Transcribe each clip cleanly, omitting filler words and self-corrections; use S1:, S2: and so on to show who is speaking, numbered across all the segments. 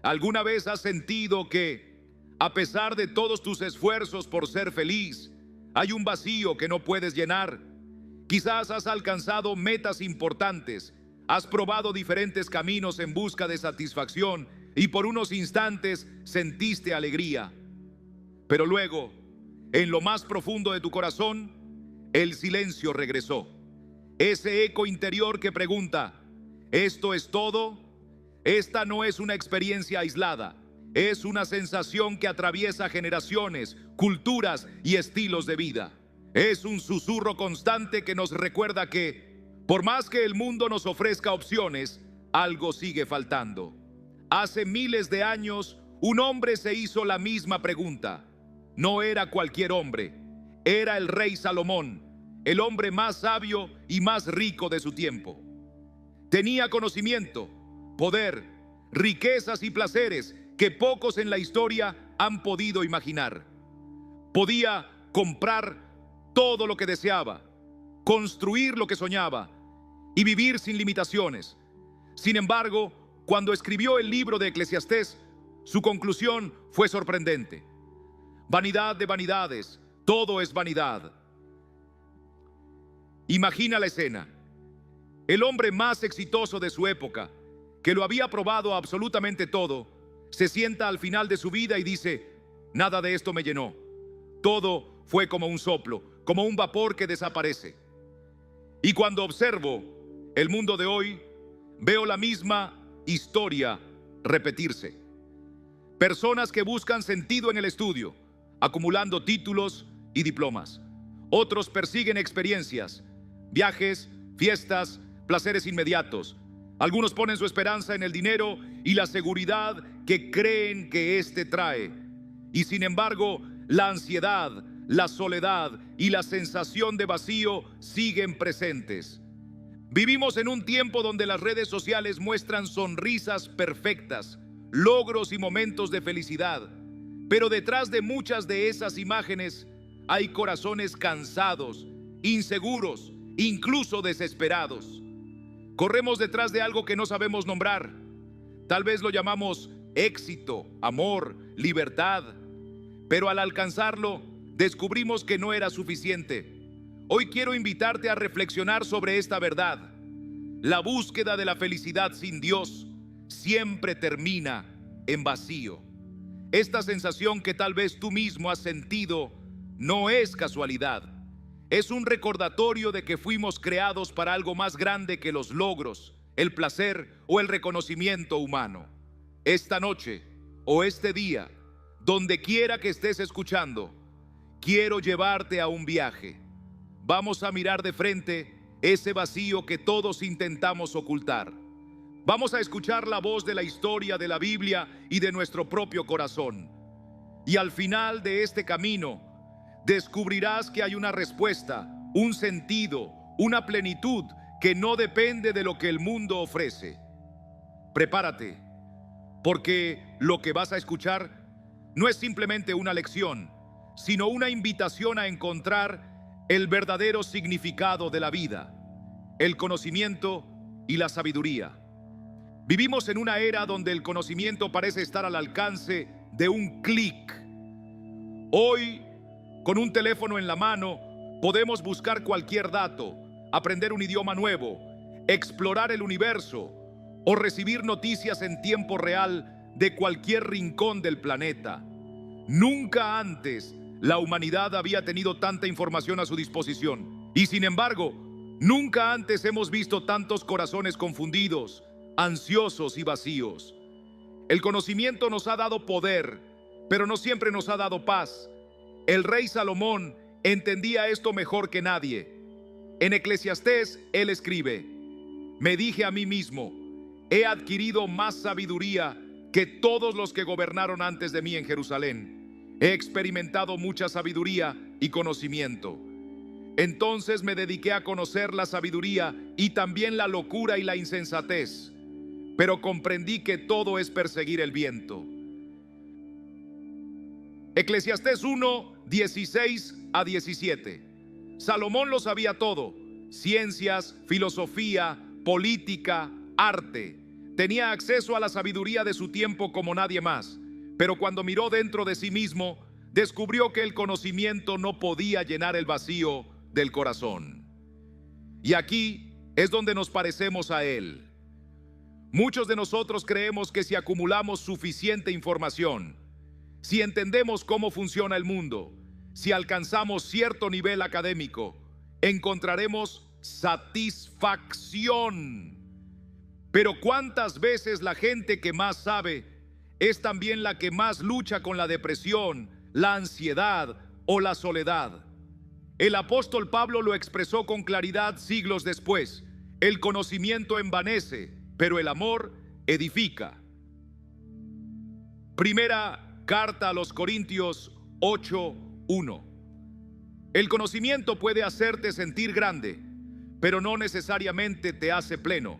S1: ¿Alguna vez has sentido que, a pesar de todos tus esfuerzos por ser feliz, hay un vacío que no puedes llenar? Quizás has alcanzado metas importantes, has probado diferentes caminos en busca de satisfacción y por unos instantes sentiste alegría. Pero luego, en lo más profundo de tu corazón, el silencio regresó. Ese eco interior que pregunta: ¿esto es todo? Esta no es una experiencia aislada, es una sensación que atraviesa generaciones, culturas y estilos de vida. Es un susurro constante que nos recuerda que, por más que el mundo nos ofrezca opciones, algo sigue faltando. Hace miles de años, un hombre se hizo la misma pregunta. No era cualquier hombre, era el rey Salomón, el hombre más sabio y más rico de su tiempo. Tenía conocimiento, poder, riquezas y placeres que pocos en la historia han podido imaginar. Podía comprar todo lo que deseaba, construir lo que soñaba y vivir sin limitaciones. Sin embargo, cuando escribió el libro de Eclesiastés, su conclusión fue sorprendente. Vanidad de vanidades, todo es vanidad. Imagina la escena. El hombre más exitoso de su época, que lo había probado absolutamente todo, se sienta al final de su vida y dice: nada de esto me llenó. Todo fue como un soplo, como un vapor que desaparece. Y cuando observo el mundo de hoy, veo la misma historia repetirse. Personas que buscan sentido en el estudio, acumulando títulos y diplomas. Otros persiguen experiencias, viajes, fiestas, placeres inmediatos. Algunos ponen su esperanza en el dinero y la seguridad que creen que éste trae. Y sin embargo, la ansiedad, la soledad y la sensación de vacío siguen presentes. Vivimos en un tiempo donde las redes sociales muestran sonrisas perfectas, logros y momentos de felicidad. Pero detrás de muchas de esas imágenes hay corazones cansados, inseguros, incluso desesperados. Corremos detrás de algo que no sabemos nombrar. Tal vez lo llamamos éxito, amor, libertad. Pero al alcanzarlo, descubrimos que no era suficiente. Hoy quiero invitarte a reflexionar sobre esta verdad. La búsqueda de la felicidad sin Dios siempre termina en vacío. Esta sensación que tal vez tú mismo has sentido no es casualidad. Es un recordatorio de que fuimos creados para algo más grande que los logros, el placer o el reconocimiento humano. Esta noche o este día, donde quiera que estés escuchando, quiero llevarte a un viaje. Vamos a mirar de frente ese vacío que todos intentamos ocultar. Vamos a escuchar la voz de la historia de la Biblia y de nuestro propio corazón. Y al final de este camino, descubrirás que hay una respuesta, un sentido, una plenitud que no depende de lo que el mundo ofrece. Prepárate, porque lo que vas a escuchar no es simplemente una lección, sino una invitación a encontrar el verdadero significado de la vida, el conocimiento y la sabiduría. Vivimos en una era donde el conocimiento parece estar al alcance de un clic. Hoy, con un teléfono en la mano, podemos buscar cualquier dato, aprender un idioma nuevo, explorar el universo o recibir noticias en tiempo real de cualquier rincón del planeta. Nunca antes la humanidad había tenido tanta información a su disposición. Y sin embargo, nunca antes hemos visto tantos corazones confundidos, ansiosos y vacíos. El conocimiento nos ha dado poder, pero no siempre nos ha dado paz. El rey Salomón entendía esto mejor que nadie. En Eclesiastés, él escribe: me dije a mí mismo, he adquirido más sabiduría que todos los que gobernaron antes de mí en Jerusalén. He experimentado mucha sabiduría y conocimiento. Entonces me dediqué a conocer la sabiduría y también la locura y la insensatez. Pero comprendí que todo es perseguir el viento. Eclesiastés 1, 16 a 17. Salomón lo sabía todo: ciencias, filosofía, política, arte. Tenía acceso a la sabiduría de su tiempo como nadie más, pero cuando miró dentro de sí mismo, descubrió que el conocimiento no podía llenar el vacío del corazón. Y aquí es donde nos parecemos a él. Muchos de nosotros creemos que si acumulamos suficiente información, si entendemos cómo funciona el mundo, si alcanzamos cierto nivel académico, encontraremos satisfacción. Pero ¿cuántas veces la gente que más sabe es también la que más lucha con la depresión, la ansiedad o la soledad? El apóstol Pablo lo expresó con claridad siglos después: el conocimiento envanece, pero el amor edifica. Primera carta a los Corintios 8:1. El conocimiento puede hacerte sentir grande, pero no necesariamente te hace pleno.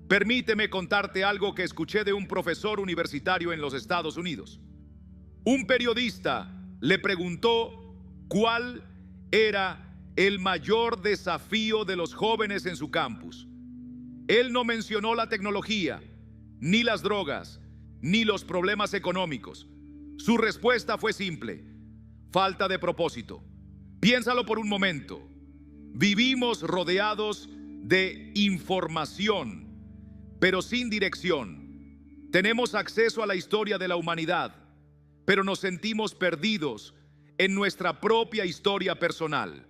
S1: Permíteme contarte algo que escuché de un profesor universitario en los Estados Unidos. Un periodista le preguntó cuál era el mayor desafío de los jóvenes en su campus. Él no mencionó la tecnología, ni las drogas, ni los problemas económicos. Su respuesta fue simple: falta de propósito. Piénsalo por un momento. Vivimos rodeados de información, pero sin dirección. Tenemos acceso a la historia de la humanidad, pero nos sentimos perdidos en nuestra propia historia personal.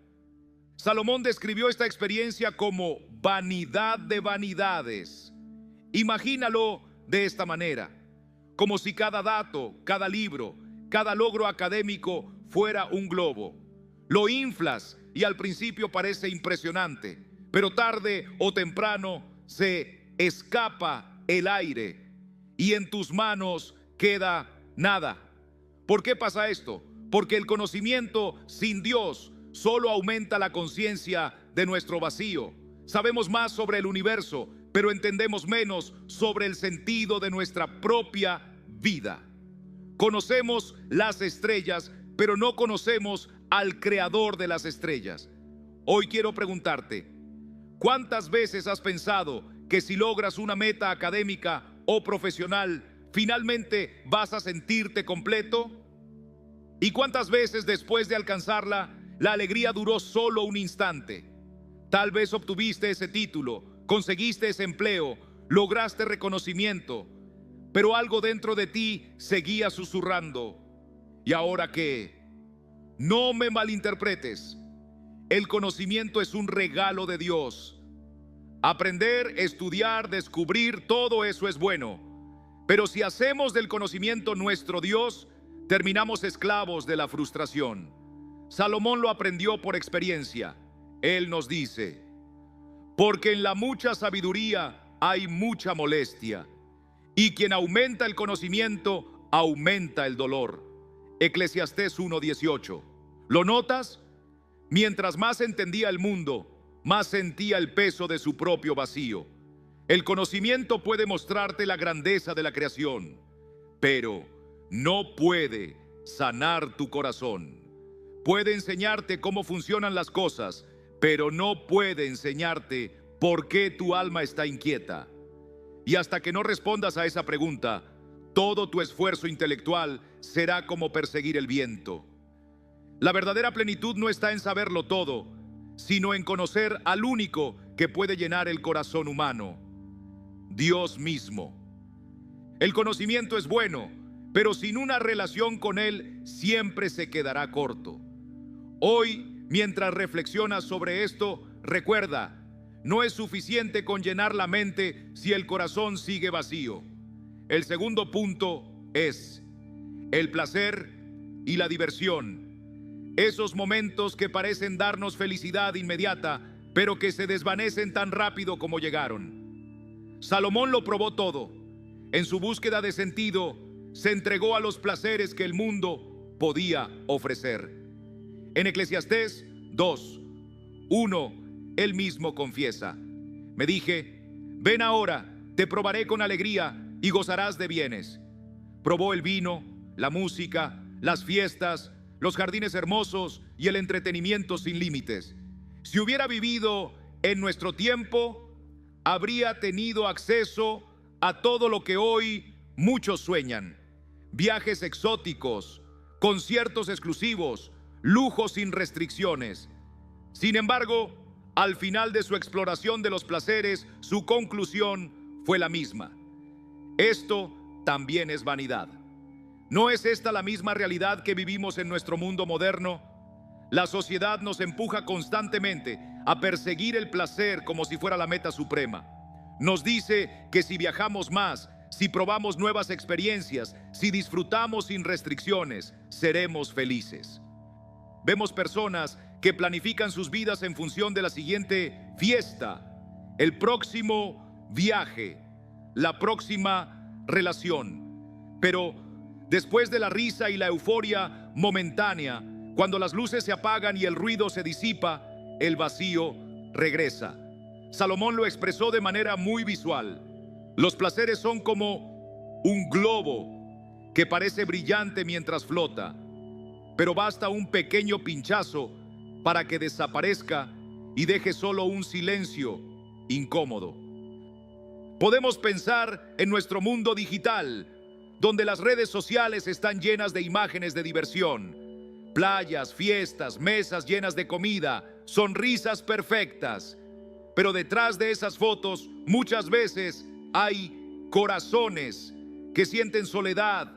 S1: Salomón describió esta experiencia como vanidad de vanidades. Imagínalo de esta manera: como si cada dato, cada libro, cada logro académico fuera un globo. Lo inflas y al principio parece impresionante, pero tarde o temprano se escapa el aire y en tus manos queda nada. ¿Por qué pasa esto? Porque el conocimiento sin Dios solo aumenta la conciencia de nuestro vacío. Sabemos más sobre el universo, pero entendemos menos sobre el sentido de nuestra propia vida. Conocemos las estrellas, pero no conocemos al creador de las estrellas. Hoy quiero preguntarte: ¿cuántas veces has pensado que si logras una meta académica o profesional, finalmente vas a sentirte completo? ¿Y cuántas veces después de alcanzarla, la alegría duró solo un instante? Tal vez obtuviste ese título, conseguiste ese empleo, lograste reconocimiento, pero algo dentro de ti seguía susurrando: ¿y ahora qué? No me malinterpretes. El conocimiento es un regalo de Dios. Aprender, estudiar, descubrir, todo eso es bueno. Pero si hacemos del conocimiento nuestro Dios, terminamos esclavos de la frustración. Salomón lo aprendió por experiencia. Él nos dice: porque en la mucha sabiduría hay mucha molestia, y quien aumenta el conocimiento, aumenta el dolor. Eclesiastés 1:18. ¿Lo notas? Mientras más entendía el mundo, más sentía el peso de su propio vacío. El conocimiento puede mostrarte la grandeza de la creación, pero no puede sanar tu corazón. Puede enseñarte cómo funcionan las cosas, pero no puede enseñarte por qué tu alma está inquieta. Y hasta que no respondas a esa pregunta, todo tu esfuerzo intelectual será como perseguir el viento. La verdadera plenitud no está en saberlo todo, sino en conocer al único que puede llenar el corazón humano: Dios mismo. El conocimiento es bueno, pero sin una relación con Él siempre se quedará corto. Hoy, mientras reflexionas sobre esto, recuerda: no es suficiente con llenar la mente si el corazón sigue vacío. El segundo punto es el placer y la diversión. Esos momentos que parecen darnos felicidad inmediata, pero que se desvanecen tan rápido como llegaron. Salomón lo probó todo. En su búsqueda de sentido, se entregó a los placeres que el mundo podía ofrecer. En Eclesiastés 2:1, él mismo confiesa: me dije, ven ahora, te probaré con alegría y gozarás de bienes. Probó el vino, la música, las fiestas, los jardines hermosos y el entretenimiento sin límites. Si hubiera vivido en nuestro tiempo, habría tenido acceso a todo lo que hoy muchos sueñan: viajes exóticos, conciertos exclusivos, lujos sin restricciones. Sin embargo, al final de su exploración de los placeres, su conclusión fue la misma: esto también es vanidad. ¿No es esta la misma realidad que vivimos en nuestro mundo moderno? La sociedad nos empuja constantemente a perseguir el placer como si fuera la meta suprema. Nos dice que si viajamos más, si probamos nuevas experiencias, si disfrutamos sin restricciones, seremos felices. Vemos personas que planifican sus vidas en función de la siguiente fiesta, el próximo viaje, la próxima relación. Pero después de la risa y la euforia momentánea, cuando las luces se apagan y el ruido se disipa, el vacío regresa. Salomón lo expresó de manera muy visual. Los placeres son como un globo que parece brillante mientras flota, pero basta un pequeño pinchazo para que desaparezca y deje solo un silencio incómodo. Podemos pensar en nuestro mundo digital, donde las redes sociales están llenas de imágenes de diversión, playas, fiestas, mesas llenas de comida, sonrisas perfectas. Pero detrás de esas fotos muchas veces hay corazones que sienten soledad,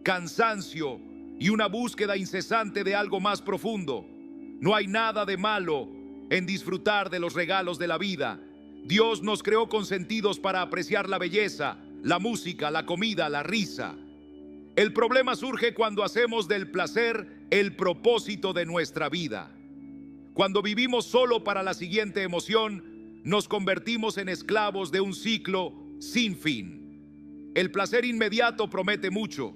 S1: cansancio y una búsqueda incesante de algo más profundo. No hay nada de malo en disfrutar de los regalos de la vida. Dios nos creó con sentidos para apreciar la belleza, la música, la comida, la risa. El problema surge cuando hacemos del placer el propósito de nuestra vida. Cuando vivimos solo para la siguiente emoción, nos convertimos en esclavos de un ciclo sin fin. El placer inmediato promete mucho,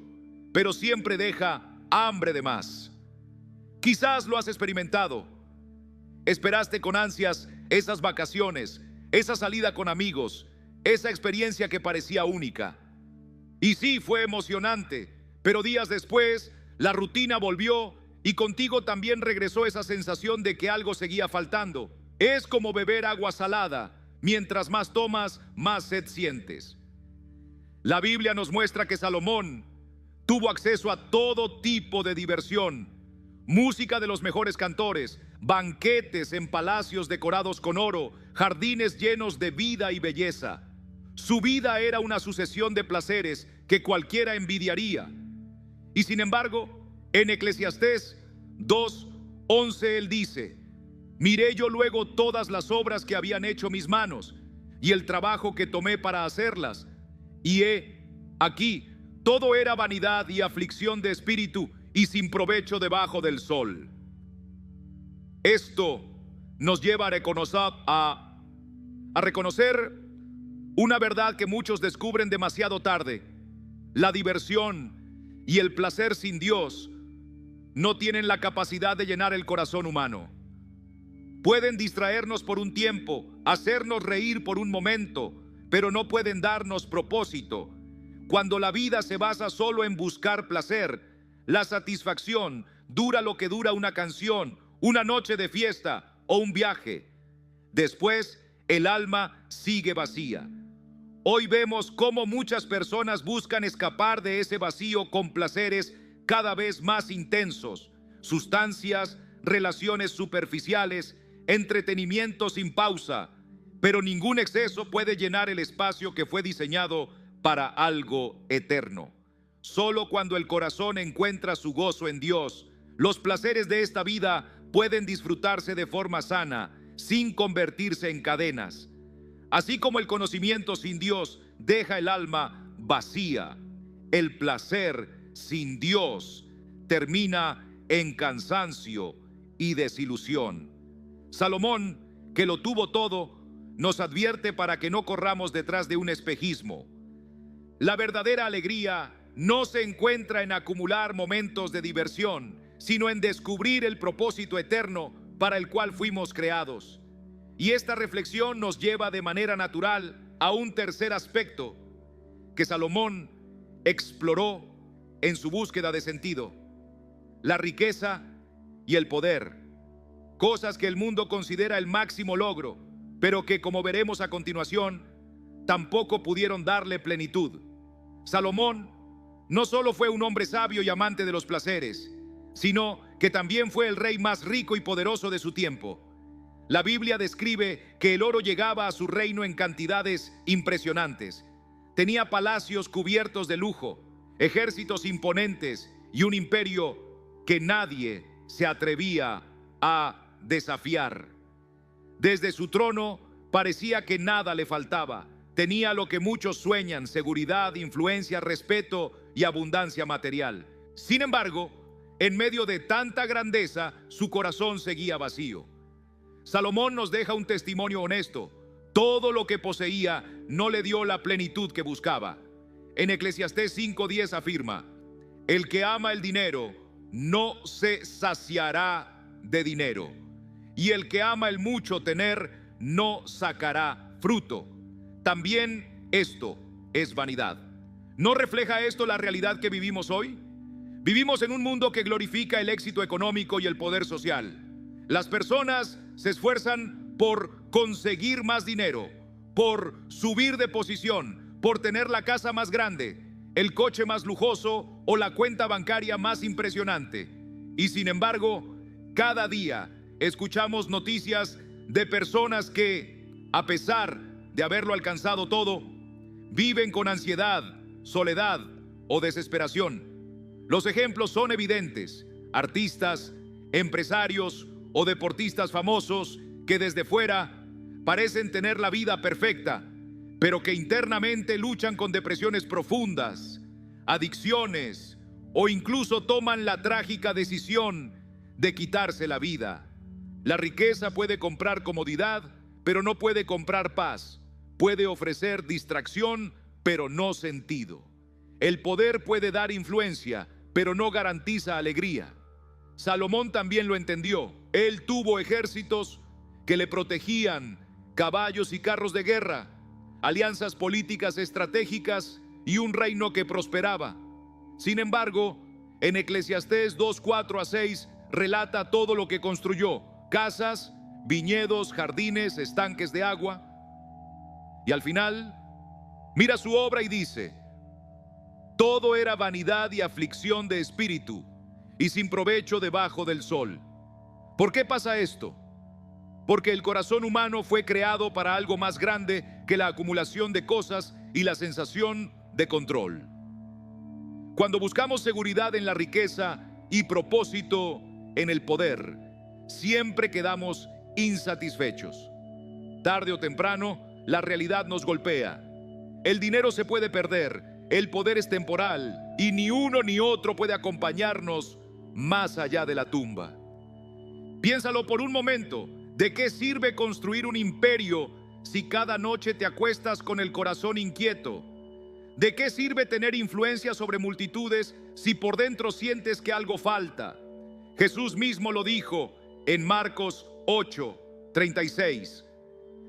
S1: pero siempre deja hambre de más. Quizás lo has experimentado. Esperaste con ansias esas vacaciones, esa salida con amigos, esa experiencia que parecía única. Y sí, fue emocionante, pero días después la rutina volvió y contigo también regresó esa sensación de que algo seguía faltando. Es como beber agua salada. Mientras más tomas, más sed sientes. La Biblia nos muestra que Salomón tuvo acceso a todo tipo de diversión: música de los mejores cantores, banquetes en palacios decorados con oro, jardines llenos de vida y belleza. Su vida era una sucesión de placeres que cualquiera envidiaría. Y sin embargo, en Eclesiastés 2:11 él dice: miré yo luego todas las obras que habían hecho mis manos y el trabajo que tomé para hacerlas, y he aquí, todo era vanidad y aflicción de espíritu y sin provecho debajo del sol. Esto nos lleva a reconocer una verdad que muchos descubren demasiado tarde: la diversión y el placer sin Dios no tienen la capacidad de llenar el corazón humano. Pueden distraernos por un tiempo, hacernos reír por un momento, pero no pueden darnos propósito. Cuando la vida se basa solo en buscar placer, la satisfacción dura lo que dura una canción, una noche de fiesta o un viaje. Después, el alma sigue vacía. Hoy vemos cómo muchas personas buscan escapar de ese vacío con placeres cada vez más intensos, sustancias, relaciones superficiales, entretenimiento sin pausa, pero ningún exceso puede llenar el espacio que fue diseñado para algo eterno. Solo cuando el corazón encuentra su gozo en Dios, los placeres de esta vida pueden disfrutarse de forma sana, sin convertirse en cadenas. Así como el conocimiento sin Dios deja el alma vacía, el placer sin Dios termina en cansancio y desilusión. Salomón, que lo tuvo todo, nos advierte para que no corramos detrás de un espejismo. La verdadera alegría no se encuentra en acumular momentos de diversión, sino en descubrir el propósito eterno para el cual fuimos creados. Y esta reflexión nos lleva de manera natural a un tercer aspecto que Salomón exploró en su búsqueda de sentido: la riqueza y el poder, cosas que el mundo considera el máximo logro, pero que, como veremos a continuación, tampoco pudieron darle plenitud. Salomón no solo fue un hombre sabio y amante de los placeres, sino que también fue el rey más rico y poderoso de su tiempo. La Biblia describe que el oro llegaba a su reino en cantidades impresionantes. Tenía palacios cubiertos de lujo, ejércitos imponentes y un imperio que nadie se atrevía a desafiar. Desde su trono parecía que nada le faltaba. Tenía lo que muchos sueñan: seguridad, influencia, respeto y abundancia material. Sin embargo, en medio de tanta grandeza, su corazón seguía vacío. Salomón nos deja un testimonio honesto. Todo lo que poseía no le dio la plenitud que buscaba. En Eclesiastés 5:10 afirma: el que ama el dinero no se saciará de dinero, y el que ama el mucho tener no sacará fruto. También esto es vanidad. ¿No refleja esto la realidad que vivimos hoy? Vivimos en un mundo que glorifica el éxito económico y el poder social. Las personas se esfuerzan por conseguir más dinero, por subir de posición, por tener la casa más grande, el coche más lujoso o la cuenta bancaria más impresionante. Y sin embargo, cada día escuchamos noticias de personas que, a pesar de haberlo alcanzado todo, viven con ansiedad, soledad o desesperación. Los ejemplos son evidentes: artistas, empresarios o deportistas famosos que desde fuera parecen tener la vida perfecta, pero que internamente luchan con depresiones profundas, adicciones o incluso toman la trágica decisión de quitarse la vida. La riqueza puede comprar comodidad, pero no puede comprar paz. Puede ofrecer distracción, pero no sentido. El poder puede dar influencia, pero no garantiza alegría. Salomón también lo entendió. Él tuvo ejércitos que le protegían, caballos y carros de guerra, alianzas políticas estratégicas y un reino que prosperaba. Sin embargo, en Eclesiastés 2:4-6 relata todo lo que construyó: casas, viñedos, jardines, estanques de agua. Y al final, mira su obra y dice: todo era vanidad y aflicción de espíritu, y sin provecho debajo del sol. ¿Por qué pasa esto? Porque el corazón humano fue creado para algo más grande que la acumulación de cosas y la sensación de control. Cuando buscamos seguridad en la riqueza y propósito en el poder, siempre quedamos insatisfechos. Tarde o temprano, la realidad nos golpea. El dinero se puede perder, el poder es temporal y ni uno ni otro puede acompañarnos más allá de la tumba. Piénsalo por un momento. ¿De qué sirve construir un imperio si cada noche te acuestas con el corazón inquieto? ¿De qué sirve tener influencia sobre multitudes si por dentro sientes que algo falta? Jesús mismo lo dijo en Marcos 8:36.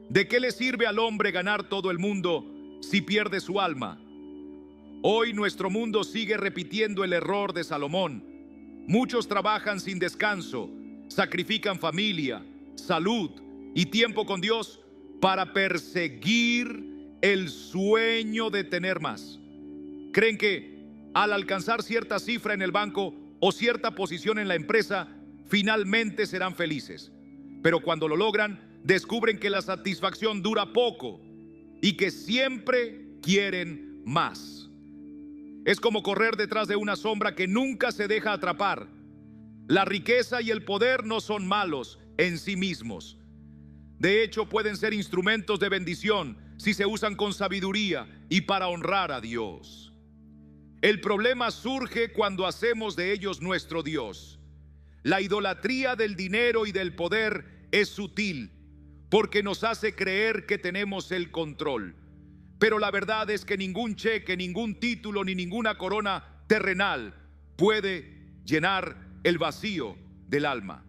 S1: ¿De qué le sirve al hombre ganar todo el mundo si pierde su alma? Hoy nuestro mundo sigue repitiendo el error de Salomón. Muchos trabajan sin descanso, sacrifican familia, salud y tiempo con Dios para perseguir el sueño de tener más. Creen que al alcanzar cierta cifra en el banco o cierta posición en la empresa, finalmente serán felices. Pero cuando lo logran, descubren que la satisfacción dura poco y que siempre quieren más. Es como correr detrás de una sombra que nunca se deja atrapar. La riqueza y el poder no son malos en sí mismos. De hecho, pueden ser instrumentos de bendición si se usan con sabiduría y para honrar a Dios. El problema surge cuando hacemos de ellos nuestro Dios. La idolatría del dinero y del poder es sutil porque nos hace creer que tenemos el control. Pero la verdad es que ningún cheque, ningún título ni ninguna corona terrenal puede llenar el vacío del alma.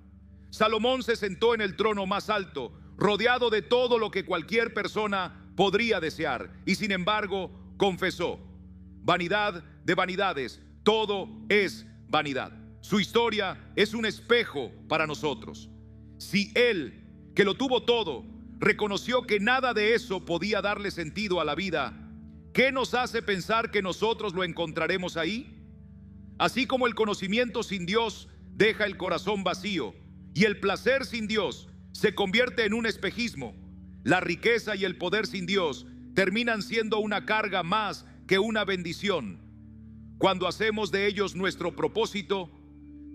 S1: Salomón se sentó en el trono más alto, rodeado de todo lo que cualquier persona podría desear, y sin embargo confesó: vanidad de vanidades, todo es vanidad. Su historia es un espejo para nosotros. Si él, que lo tuvo todo, reconoció que nada de eso podía darle sentido a la vida, ¿qué nos hace pensar que nosotros lo encontraremos ahí? Así como el conocimiento sin Dios deja el corazón vacío y el placer sin Dios se convierte en un espejismo, la riqueza y el poder sin Dios terminan siendo una carga más que una bendición. Cuando hacemos de ellos nuestro propósito,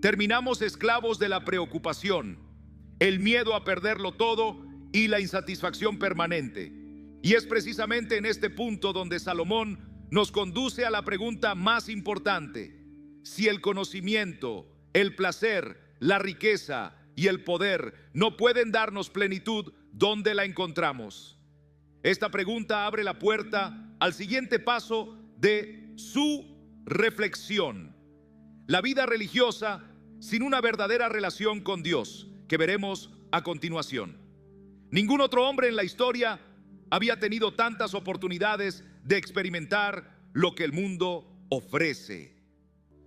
S1: terminamos esclavos de la preocupación, el miedo a perderlo todo y la insatisfacción permanente. Y es precisamente en este punto donde Salomón nos conduce a la pregunta más importante: si el conocimiento, el placer, la riqueza y el poder no pueden darnos plenitud, ¿dónde la encontramos? Esta pregunta abre la puerta al siguiente paso de su reflexión: la vida religiosa sin una verdadera relación con Dios, que veremos a continuación. Ningún otro hombre en la historia había tenido tantas oportunidades de experimentar lo que el mundo ofrece.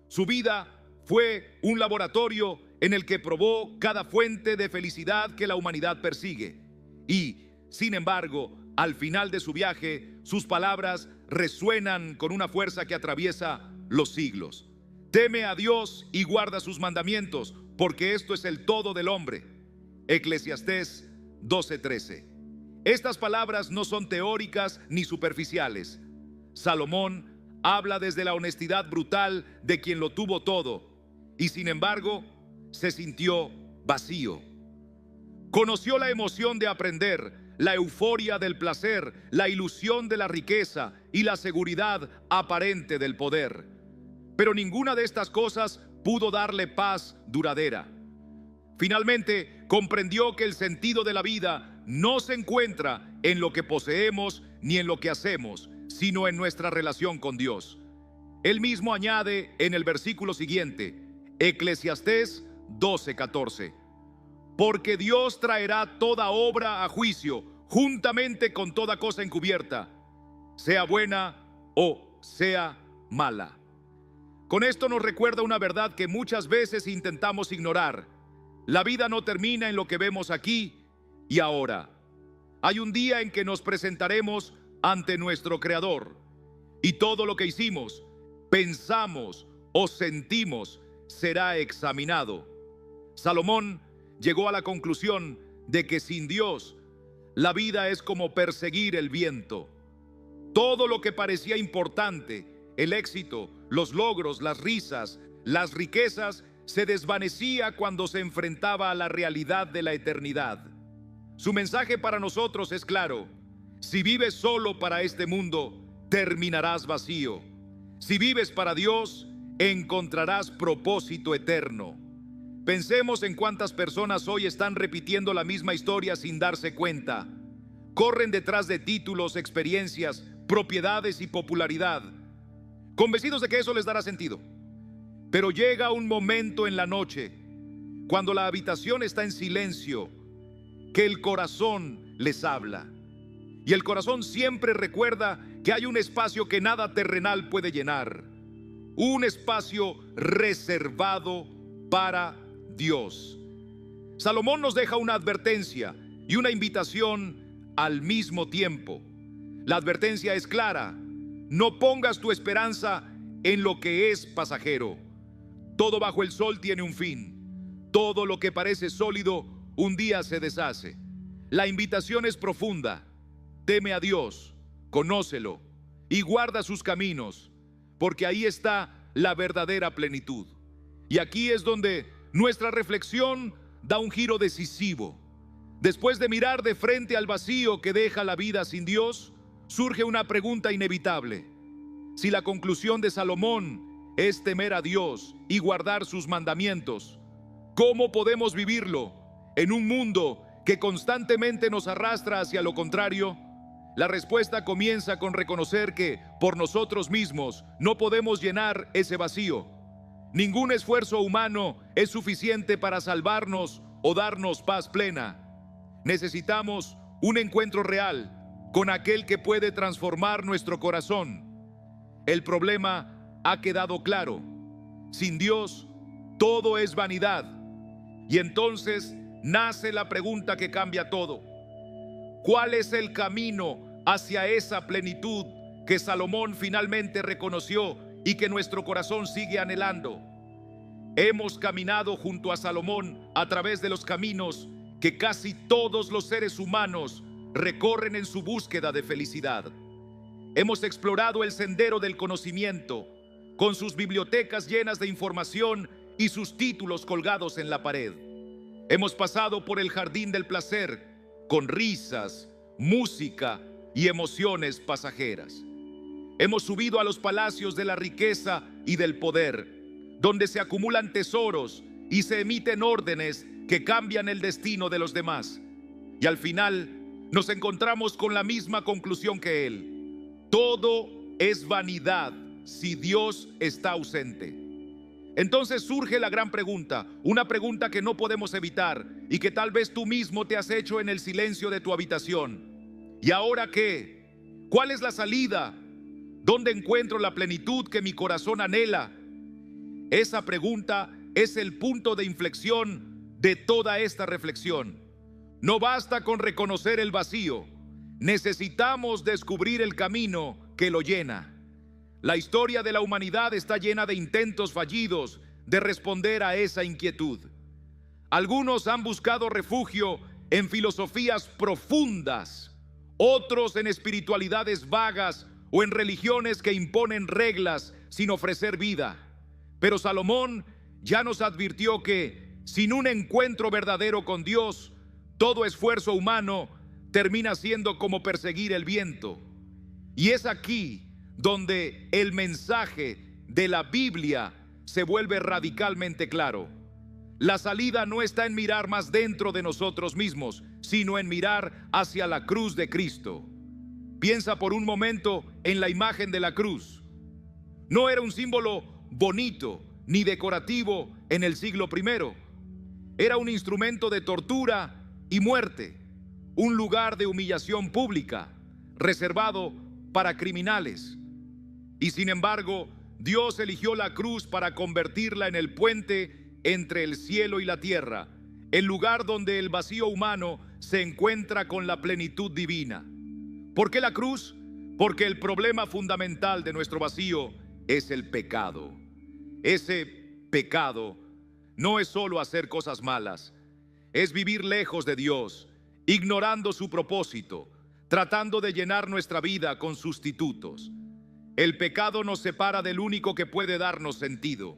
S1: Su vida fue un laboratorio en el que probó cada fuente de felicidad que la humanidad persigue. Y, sin embargo, al final de su viaje, sus palabras resuenan con una fuerza que atraviesa los siglos. Teme a Dios y guarda sus mandamientos, porque esto es el todo del hombre. Eclesiastés 12:13. Estas palabras no son teóricas ni superficiales. Salomón habla desde la honestidad brutal de quien lo tuvo todo y sin embargo se sintió vacío. Conoció la emoción de aprender, la euforia del placer, la ilusión de la riqueza y la seguridad aparente del poder. Pero ninguna de estas cosas pudo darle paz duradera. Finalmente comprendió que el sentido de la vida no se encuentra en lo que poseemos ni en lo que hacemos, sino en nuestra relación con Dios. Él mismo añade en el versículo siguiente, Eclesiastés 12:14, porque Dios traerá toda obra a juicio, juntamente con toda cosa encubierta, sea buena o sea mala. Con esto nos recuerda una verdad que muchas veces intentamos ignorar: la vida no termina en lo que vemos aquí y ahora. Hay un día en que nos presentaremos ante nuestro Creador y todo lo que hicimos, pensamos o sentimos será examinado. Salomón llegó a la conclusión de que sin Dios la vida es como perseguir el viento. Todo lo que parecía importante, el éxito, los logros, las risas, las riquezas, se desvanecía cuando se enfrentaba a la realidad de la eternidad. Su mensaje para nosotros es claro: si vives solo para este mundo, terminarás vacío. Si vives para Dios, encontrarás propósito eterno. Pensemos en cuántas personas hoy están repitiendo la misma historia sin darse cuenta. Corren detrás de títulos, experiencias, propiedades y popularidad, convencidos de que eso les dará sentido. Pero llega un momento en la noche, cuando la habitación está en silencio, que el corazón les habla. Y el corazón siempre recuerda que hay un espacio que nada terrenal puede llenar, un espacio reservado para Dios. Salomón nos deja una advertencia y una invitación al mismo tiempo. La advertencia es clara: no pongas tu esperanza en lo que es pasajero. Todo bajo el sol tiene un fin. Todo lo que parece sólido un día se deshace. La invitación es profunda: teme a Dios, conócelo y guarda sus caminos, porque ahí está la verdadera plenitud. Y aquí es donde nuestra reflexión da un giro decisivo. Después de mirar de frente al vacío que deja la vida sin Dios, surge una pregunta inevitable. Si la conclusión de Salomón es temer a Dios y guardar sus mandamientos, ¿cómo podemos vivirlo en un mundo que constantemente nos arrastra hacia lo contrario? La respuesta comienza con reconocer que por nosotros mismos no podemos llenar ese vacío. Ningún esfuerzo humano es suficiente para salvarnos o darnos paz plena. Necesitamos un encuentro real con aquel que puede transformar nuestro corazón. El problema ha quedado claro: sin Dios todo es vanidad. Y entonces nace la pregunta que cambia todo: ¿Cuál es el camino hacia esa plenitud que Salomón finalmente reconoció y que nuestro corazón sigue anhelando? Hemos caminado junto a Salomón a través de los caminos que casi todos los seres humanos recorren en su búsqueda de felicidad. Hemos explorado el sendero del conocimiento, con sus bibliotecas llenas de información y sus títulos colgados en la pared. Hemos pasado por el jardín del placer, con risas, música y emociones pasajeras. Hemos subido a los palacios de la riqueza y del poder, donde se acumulan tesoros y se emiten órdenes que cambian el destino de los demás. Y al final nos encontramos con la misma conclusión que él: todo es vanidad si Dios está ausente. Entonces surge la gran pregunta, una pregunta que no podemos evitar y que tal vez tú mismo te has hecho en el silencio de tu habitación. ¿Y ahora qué? ¿Cuál es la salida? ¿Dónde encuentro la plenitud que mi corazón anhela? Esa pregunta es el punto de inflexión de toda esta reflexión. No basta con reconocer el vacío, necesitamos descubrir el camino que lo llena. La historia de la humanidad está llena de intentos fallidos de responder a esa inquietud. Algunos han buscado refugio en filosofías profundas, otros en espiritualidades vagas o en religiones que imponen reglas sin ofrecer vida. Pero Salomón ya nos advirtió que sin un encuentro verdadero con Dios, todo esfuerzo humano termina siendo como perseguir el viento. Y es aquí donde el mensaje de la Biblia se vuelve radicalmente claro. La salida no está en mirar más dentro de nosotros mismos, sino en mirar hacia la cruz de Cristo. Piensa por un momento en la imagen de la cruz. No era un símbolo bonito ni decorativo en el siglo I. Era un instrumento de tortura y muerte, un lugar de humillación pública, reservado para criminales. Y sin embargo, Dios eligió la cruz para convertirla en el puente entre el cielo y la tierra, el lugar donde el vacío humano se encuentra con la plenitud divina. ¿Por qué la cruz? Porque el problema fundamental de nuestro vacío es el pecado. Ese pecado no es solo hacer cosas malas, es vivir lejos de Dios, ignorando su propósito, tratando de llenar nuestra vida con sustitutos. El pecado nos separa del único que puede darnos sentido.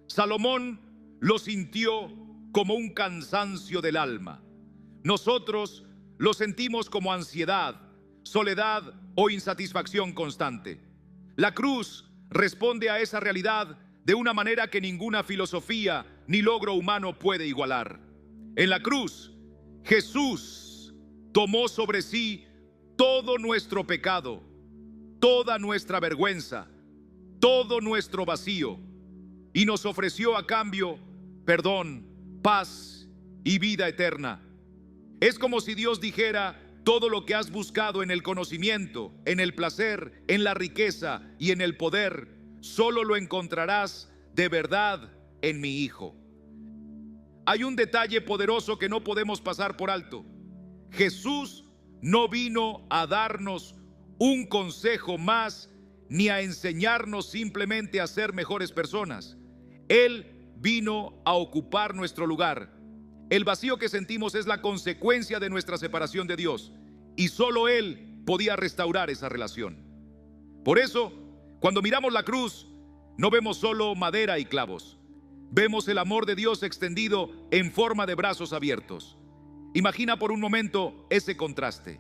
S1: Salomón lo sintió como un cansancio del alma. Nosotros lo sentimos como ansiedad, soledad o insatisfacción constante. La cruz responde a esa realidad de una manera que ninguna filosofía ni logro humano puede igualar. En la cruz, Jesús tomó sobre sí todo nuestro pecado, toda nuestra vergüenza, todo nuestro vacío, y nos ofreció a cambio perdón, paz y vida eterna. Es como si Dios dijera: todo lo que has buscado en el conocimiento, en el placer, en la riqueza y en el poder, solo lo encontrarás de verdad en mi Hijo. Hay un detalle poderoso que no podemos pasar por alto. Jesús no vino a darnos un consejo más, ni a enseñarnos simplemente a ser mejores personas. Él vino a ocupar nuestro lugar. El vacío que sentimos es la consecuencia de nuestra separación de Dios, y solo Él podía restaurar esa relación. Por eso, cuando miramos la cruz, no vemos solo madera y clavos. Vemos el amor de Dios extendido en forma de brazos abiertos. Imagina por un momento ese contraste.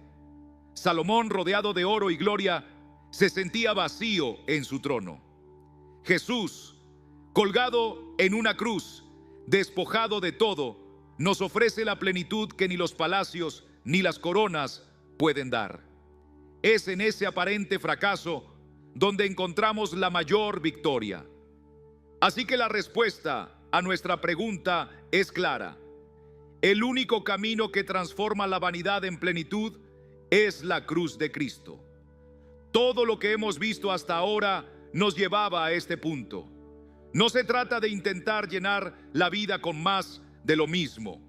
S1: Salomón, rodeado de oro y gloria, se sentía vacío en su trono. Jesús, colgado en una cruz, despojado de todo, nos ofrece la plenitud que ni los palacios ni las coronas pueden dar. Es en ese aparente fracaso donde encontramos la mayor victoria. Así que la respuesta a nuestra pregunta es clara. El único camino que transforma la vanidad en plenitud es la cruz de Cristo. Todo lo que hemos visto hasta ahora nos llevaba a este punto. No se trata de intentar llenar la vida con más de lo mismo.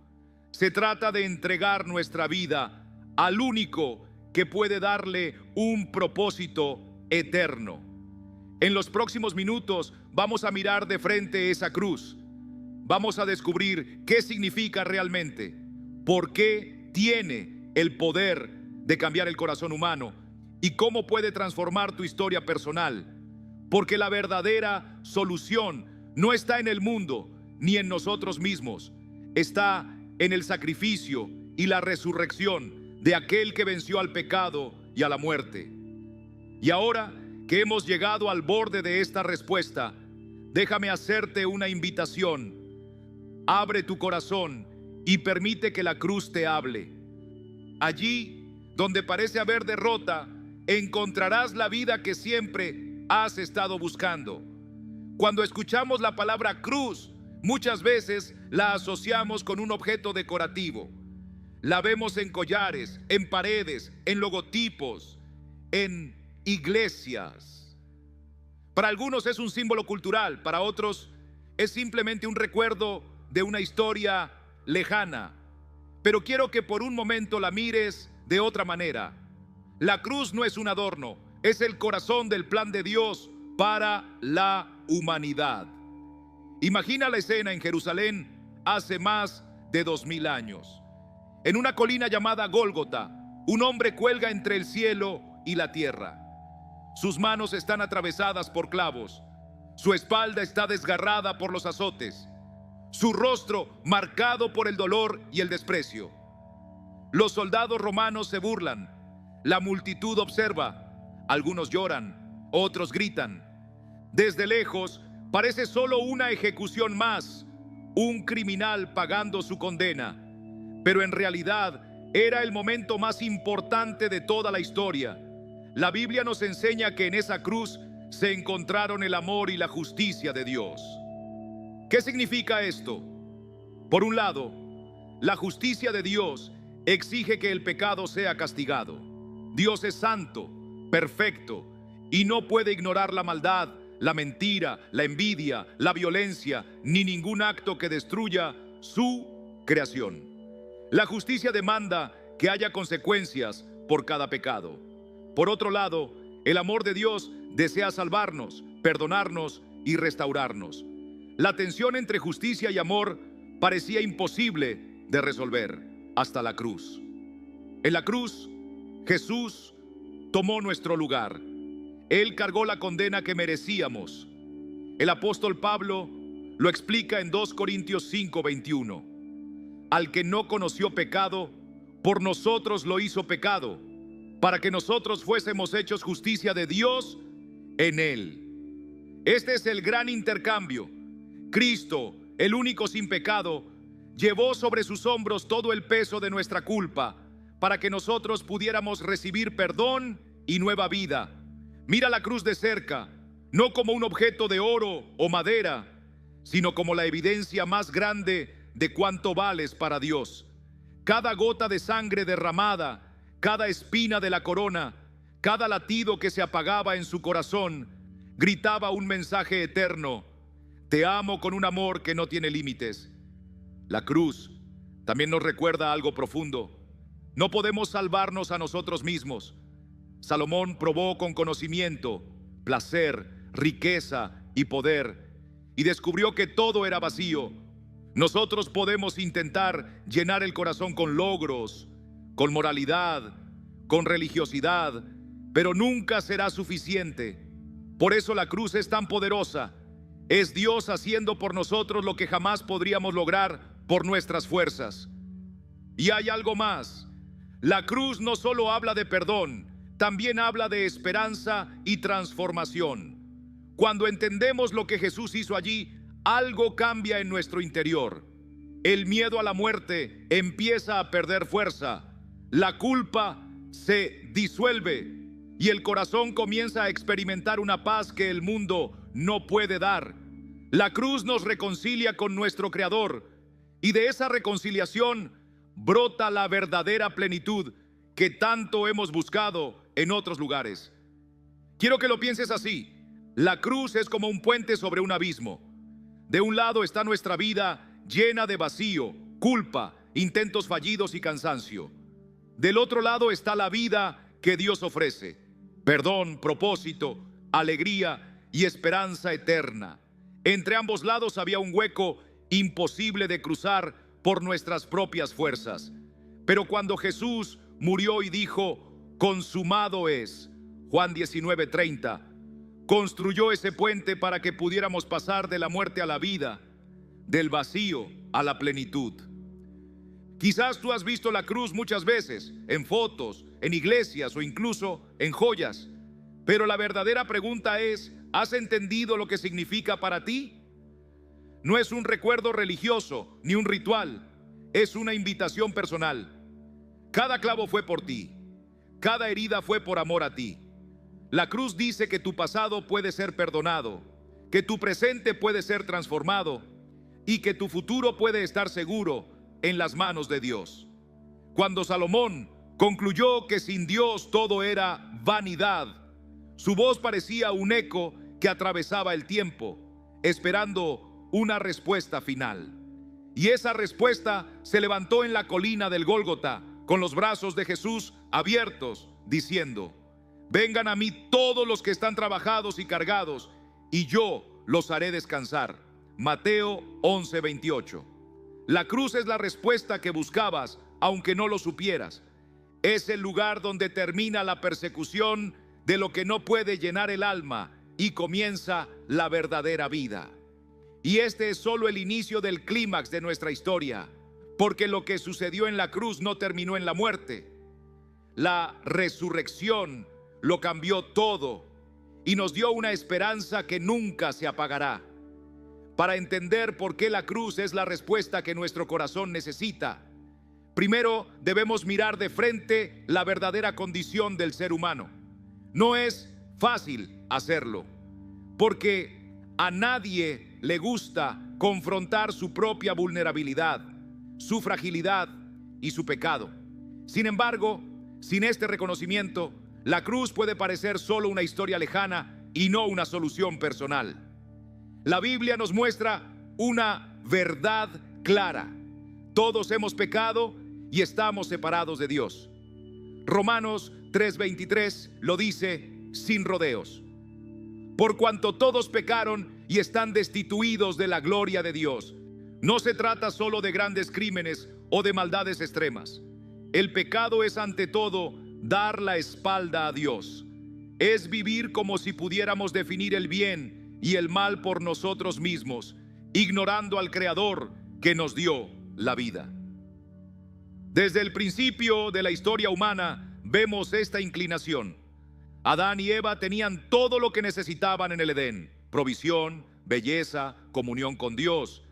S1: Se trata de entregar nuestra vida al único que puede darle un propósito eterno. En los próximos minutos vamos a mirar de frente esa cruz. Vamos a descubrir qué significa realmente, por qué tiene el poder de cambiar el corazón humano y cómo puede transformar tu historia personal. Porque la verdadera solución no está en el mundo ni en nosotros mismos. Está en el sacrificio y la resurrección de aquel que venció al pecado y a la muerte. Y ahora que hemos llegado al borde de esta respuesta, déjame hacerte una invitación. Abre tu corazón y permite que la cruz te hable. Allí, donde parece haber derrota, encontrarás la vida que siempre has estado buscando. Cuando escuchamos la palabra cruz, muchas veces la asociamos con un objeto decorativo. La vemos en collares, en paredes, en logotipos, en iglesias. Para algunos es un símbolo cultural, para otros es simplemente un recuerdo de una historia lejana. Pero quiero que por un momento la mires de otra manera. La cruz no es un adorno, es el corazón del plan de Dios para la humanidad. Imagina la escena en Jerusalén hace más de 2000 años. En una colina llamada Gólgota, un hombre cuelga entre el cielo y la tierra. Sus manos están atravesadas por clavos, su espalda está desgarrada por los azotes, su rostro marcado por el dolor y el desprecio. Los soldados romanos se burlan, la multitud observa, algunos lloran, otros gritan. Desde lejos parece solo una ejecución más, un criminal pagando su condena, pero en realidad era el momento más importante de toda la historia. La Biblia nos enseña que en esa cruz se encontraron el amor y la justicia de Dios. ¿Qué significa esto? Por un lado, la justicia de Dios exige que el pecado sea castigado. Dios es santo, perfecto, y no puede ignorar la maldad, la mentira, la envidia, la violencia, ni ningún acto que destruya su creación. La justicia demanda que haya consecuencias por cada pecado. Por otro lado, el amor de Dios desea salvarnos, perdonarnos y restaurarnos. La tensión entre justicia y amor parecía imposible de resolver hasta la cruz. En la cruz, Jesús tomó nuestro lugar. Él cargó la condena que merecíamos. El apóstol Pablo lo explica en 2 Corintios 5:21. Al que no conoció pecado, por nosotros lo hizo pecado, para que nosotros fuésemos hechos justicia de Dios en él. Este es el gran intercambio. Cristo, el único sin pecado, llevó sobre sus hombros todo el peso de nuestra culpa, para que nosotros pudiéramos recibir perdón y nueva vida. Mira la cruz de cerca, no como un objeto de oro o madera, sino como la evidencia más grande de cuánto vales para Dios. Cada gota de sangre derramada, cada espina de la corona, cada latido que se apagaba en su corazón, gritaba un mensaje eterno: te amo con un amor que no tiene límites. La cruz también nos recuerda algo profundo. No podemos salvarnos a nosotros mismos. Salomón probó con conocimiento, placer, riqueza y poder, y descubrió que todo era vacío. Nosotros podemos intentar llenar el corazón con logros, con moralidad, con religiosidad, pero nunca será suficiente. Por eso la cruz es tan poderosa. Es Dios haciendo por nosotros lo que jamás podríamos lograr por nuestras fuerzas. Y hay algo más. La cruz no solo habla de perdón, también habla de esperanza y transformación. Cuando entendemos lo que Jesús hizo allí, algo cambia en nuestro interior. El miedo a la muerte empieza a perder fuerza. La culpa se disuelve y el corazón comienza a experimentar una paz que el mundo no puede dar. La cruz nos reconcilia con nuestro Creador, y de esa reconciliación brota la verdadera plenitud que tanto hemos buscado en otros lugares. Quiero que lo pienses así. La cruz es como un puente sobre un abismo. De un lado está nuestra vida llena de vacío, culpa, intentos fallidos y cansancio. Del otro lado está la vida que Dios ofrece: perdón, propósito, alegría y esperanza eterna. Entre ambos lados había un hueco imposible de cruzar por nuestras propias fuerzas. Pero cuando Jesús murió y dijo: consumado es, Juan 19:30, construyó ese puente para que pudiéramos pasar de la muerte a la vida, del vacío a la plenitud. Quizás tú has visto la cruz muchas veces, en fotos, en iglesias o incluso en joyas. Pero la verdadera pregunta es: ¿has entendido lo que significa para ti? No es un recuerdo religioso ni un ritual, es una invitación personal. Cada clavo fue por ti, cada herida fue por amor a ti. La cruz dice que tu pasado puede ser perdonado, que tu presente puede ser transformado y que tu futuro puede estar seguro en las manos de Dios. Cuando Salomón concluyó que sin Dios todo era vanidad, su voz parecía un eco que atravesaba el tiempo, esperando una respuesta final. Y esa respuesta se levantó en la colina del Gólgota, con los brazos de Jesús abiertos, diciendo: vengan a mí todos los que están trabajados y cargados, y yo los haré descansar. Mateo 11:28. La cruz es la respuesta que buscabas, aunque no lo supieras. Es el lugar donde termina la persecución de lo que no puede llenar el alma y comienza la verdadera vida. Y este es solo el inicio del clímax de nuestra historia, porque lo que sucedió en la cruz no terminó en la muerte. La resurrección lo cambió todo y nos dio una esperanza que nunca se apagará. Para entender por qué la cruz es la respuesta que nuestro corazón necesita, primero debemos mirar de frente la verdadera condición del ser humano. No es fácil hacerlo, porque a nadie le gusta confrontar su propia vulnerabilidad, su fragilidad y su pecado. Sin embargo, sin este reconocimiento, la cruz puede parecer solo una historia lejana y no una solución personal. La Biblia nos muestra una verdad clara: todos hemos pecado y estamos separados de Dios. Romanos 3:23 lo dice sin rodeos. Por cuanto todos pecaron y están destituidos de la gloria de Dios. No se trata solo de grandes crímenes o de maldades extremas. El pecado es ante todo dar la espalda a Dios. Es vivir como si pudiéramos definir el bien y el mal por nosotros mismos, ignorando al Creador que nos dio la vida. Desde el principio de la historia humana vemos esta inclinación. Adán y Eva tenían todo lo que necesitaban en el Edén: provisión, belleza, comunión con Dios.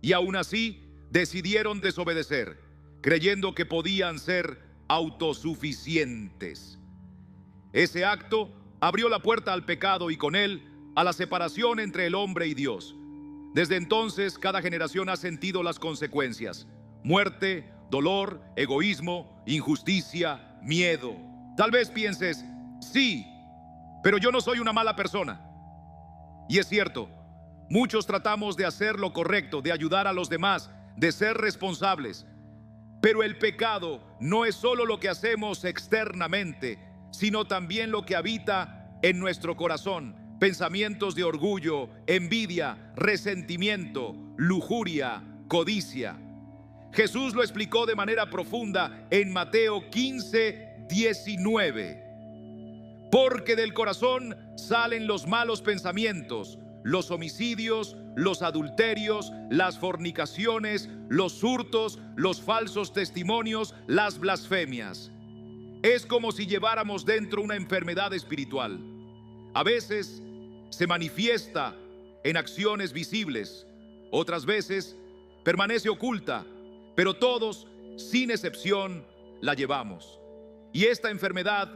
S1: Y aún así decidieron desobedecer, creyendo que podían ser autosuficientes. Ese acto abrió la puerta al pecado y con él a la separación entre el hombre y Dios. Desde entonces, cada generación ha sentido las consecuencias: muerte, dolor, egoísmo, injusticia, miedo. Tal vez pienses: sí, pero yo no soy una mala persona. Y es cierto, muchos tratamos de hacer lo correcto, de ayudar a los demás, de ser responsables. Pero el pecado no es solo lo que hacemos externamente, sino también lo que habita en nuestro corazón: pensamientos de orgullo, envidia, resentimiento, lujuria, codicia. Jesús lo explicó de manera profunda en Mateo 15:19. Porque del corazón salen los malos pensamientos, los homicidios, los adulterios, las fornicaciones, los hurtos, los falsos testimonios, las blasfemias. Es como si lleváramos dentro una enfermedad espiritual. A veces se manifiesta en acciones visibles, otras veces permanece oculta, pero todos, sin excepción, la llevamos. Y esta enfermedad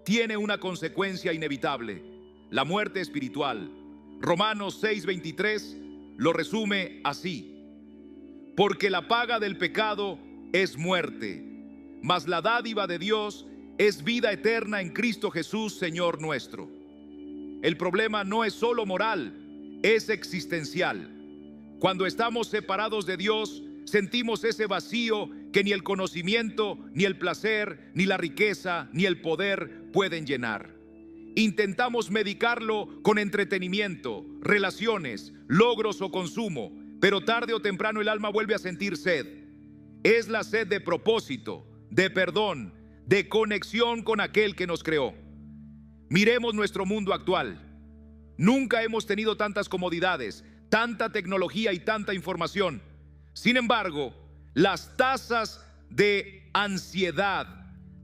S1: tiene una consecuencia inevitable: la muerte espiritual. Romanos 6:23 lo resume así: porque la paga del pecado es muerte, mas la dádiva de Dios es vida eterna en Cristo Jesús, Señor nuestro. El problema no es solo moral, es existencial. Cuando estamos separados de Dios, sentimos ese vacío que ni el conocimiento, ni el placer, ni la riqueza, ni el poder pueden llenar. Intentamos medicarlo con entretenimiento, relaciones, logros o consumo, pero tarde o temprano el alma vuelve a sentir sed. Es la sed de propósito, de perdón, de conexión con aquel que nos creó. Miremos nuestro mundo actual. Nunca hemos tenido tantas comodidades, tanta tecnología y tanta información. Sin embargo, las tasas de ansiedad,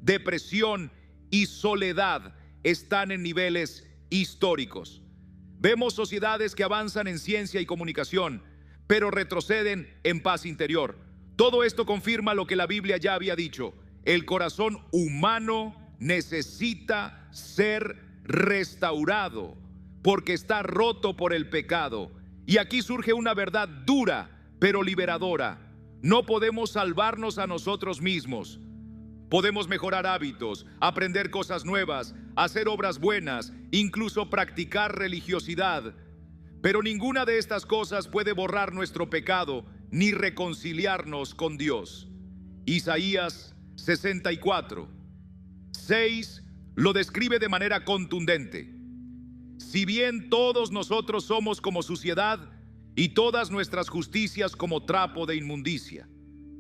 S1: depresión y soledad están en niveles históricos. Vemos sociedades que avanzan en ciencia y comunicación, pero retroceden en paz interior. Todo esto confirma lo que la Biblia ya había dicho. El corazón humano necesita ser restaurado porque está roto por el pecado. Y aquí surge una verdad dura, pero liberadora. No podemos salvarnos a nosotros mismos. Podemos mejorar hábitos, aprender cosas nuevas, hacer obras buenas, incluso practicar religiosidad. Pero ninguna de estas cosas puede borrar nuestro pecado ni reconciliarnos con Dios. Isaías 64:6 lo describe de manera contundente. Si bien todos nosotros somos como suciedad y todas nuestras justicias como trapo de inmundicia.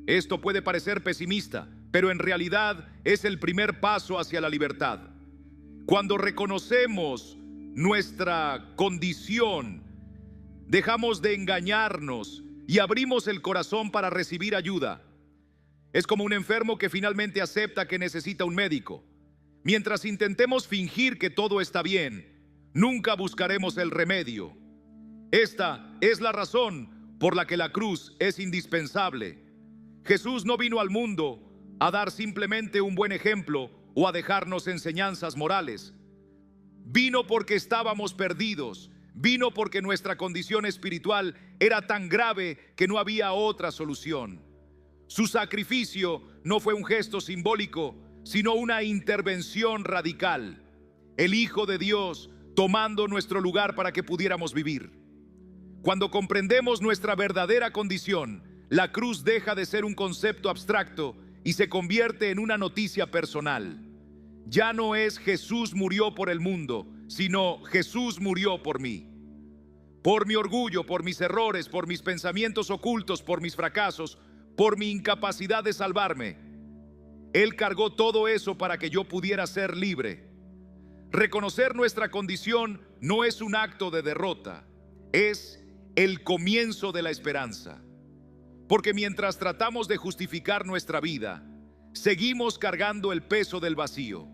S1: Esto puede parecer pesimista, pero en realidad es el primer paso hacia la libertad. Cuando reconocemos nuestra condición, dejamos de engañarnos y abrimos el corazón para recibir ayuda. Es como un enfermo que finalmente acepta que necesita un médico. Mientras intentemos fingir que todo está bien, nunca buscaremos el remedio. Esta es la razón por la que la cruz es indispensable. Jesús no vino al mundo a dar simplemente un buen ejemplo o a dejarnos enseñanzas morales. Vino porque estábamos perdidos. Vino porque nuestra condición espiritual era tan grave que no había otra solución. Su sacrificio no fue un gesto simbólico, sino una intervención radical. El Hijo de Dios tomando nuestro lugar para que pudiéramos vivir. Cuando comprendemos nuestra verdadera condición, la cruz deja de ser un concepto abstracto y se convierte en una noticia personal. Ya no es Jesús murió por el mundo, sino Jesús murió por mí. Por mi orgullo, por mis errores, por mis pensamientos ocultos, por mis fracasos, por mi incapacidad de salvarme. Él cargó todo eso para que yo pudiera ser libre. Reconocer nuestra condición no es un acto de derrota, es el comienzo de la esperanza. Porque mientras tratamos de justificar nuestra vida, seguimos cargando el peso del vacío.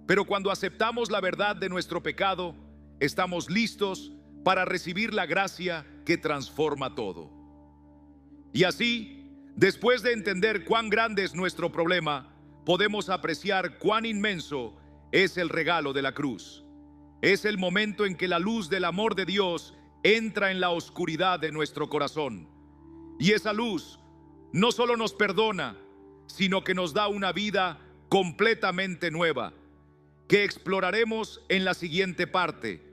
S1: Pero cuando aceptamos la verdad de nuestro pecado, estamos listos para recibir la gracia que transforma todo. Y así, después de entender cuán grande es nuestro problema, podemos apreciar cuán inmenso es el regalo de la cruz. Es el momento en que la luz del amor de Dios entra en la oscuridad de nuestro corazón. Y esa luz no solo nos perdona, sino que nos da una vida completamente nueva, que exploraremos en la siguiente parte,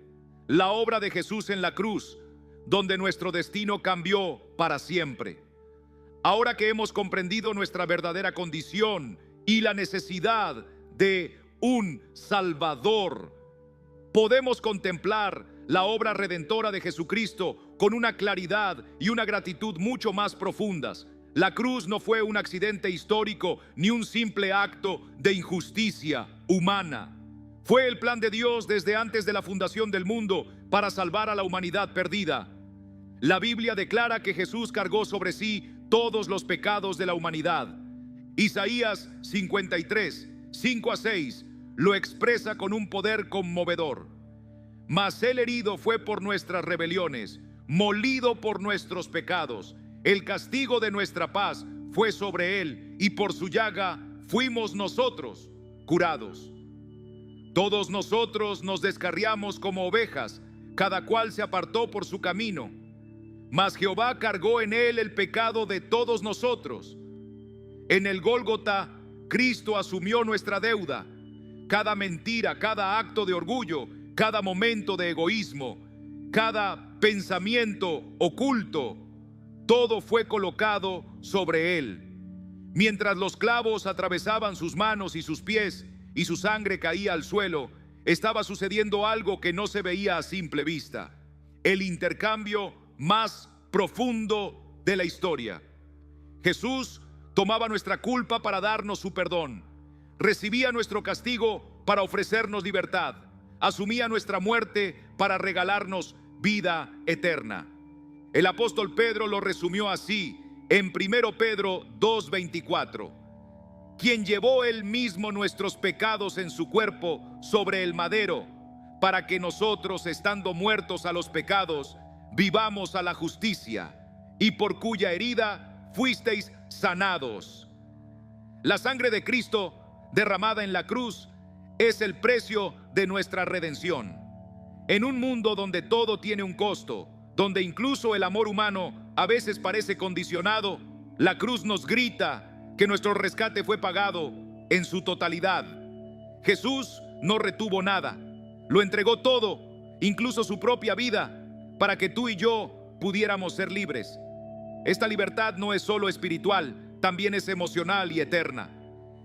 S1: la obra de Jesús en la cruz, donde nuestro destino cambió para siempre. Ahora que hemos comprendido nuestra verdadera condición y la necesidad de un Salvador, podemos contemplar la obra redentora de Jesucristo con una claridad y una gratitud mucho más profundas. La cruz no fue un accidente histórico ni un simple acto de injusticia humana. Fue el plan de Dios desde antes de la fundación del mundo para salvar a la humanidad perdida. La Biblia declara que Jesús cargó sobre sí todos los pecados de la humanidad. Isaías 53, 5-6 lo expresa con un poder conmovedor. Mas el herido fue por nuestras rebeliones, molido por nuestros pecados. El castigo de nuestra paz fue sobre él, y por su llaga fuimos nosotros curados. Todos nosotros nos descarriamos como ovejas, cada cual se apartó por su camino. Mas Jehová cargó en él el pecado de todos nosotros. En el Gólgota, Cristo asumió nuestra deuda. Cada mentira, cada acto de orgullo, cada momento de egoísmo, cada pensamiento oculto, todo fue colocado sobre él. Mientras los clavos atravesaban sus manos y sus pies y su sangre caía al suelo, estaba sucediendo algo que no se veía a simple vista: el intercambio más profundo de la historia. Jesús tomaba nuestra culpa para darnos su perdón, recibía nuestro castigo para ofrecernos libertad, asumía nuestra muerte para regalarnos vida eterna. El apóstol Pedro lo resumió así en 1 Pedro 2:24: quien llevó él mismo nuestros pecados en su cuerpo sobre el madero, para que nosotros, estando muertos a los pecados, vivamos a la justicia, y por cuya herida fuisteis sanados. La sangre de Cristo derramada en la cruz es el precio de nuestra redención. En un mundo donde todo tiene un costo, donde incluso el amor humano a veces parece condicionado, la cruz nos grita que nuestro rescate fue pagado en su totalidad. Jesús no retuvo nada, lo entregó todo, incluso su propia vida, para que tú y yo pudiéramos ser libres. Esta libertad no es solo espiritual, también es emocional y eterna.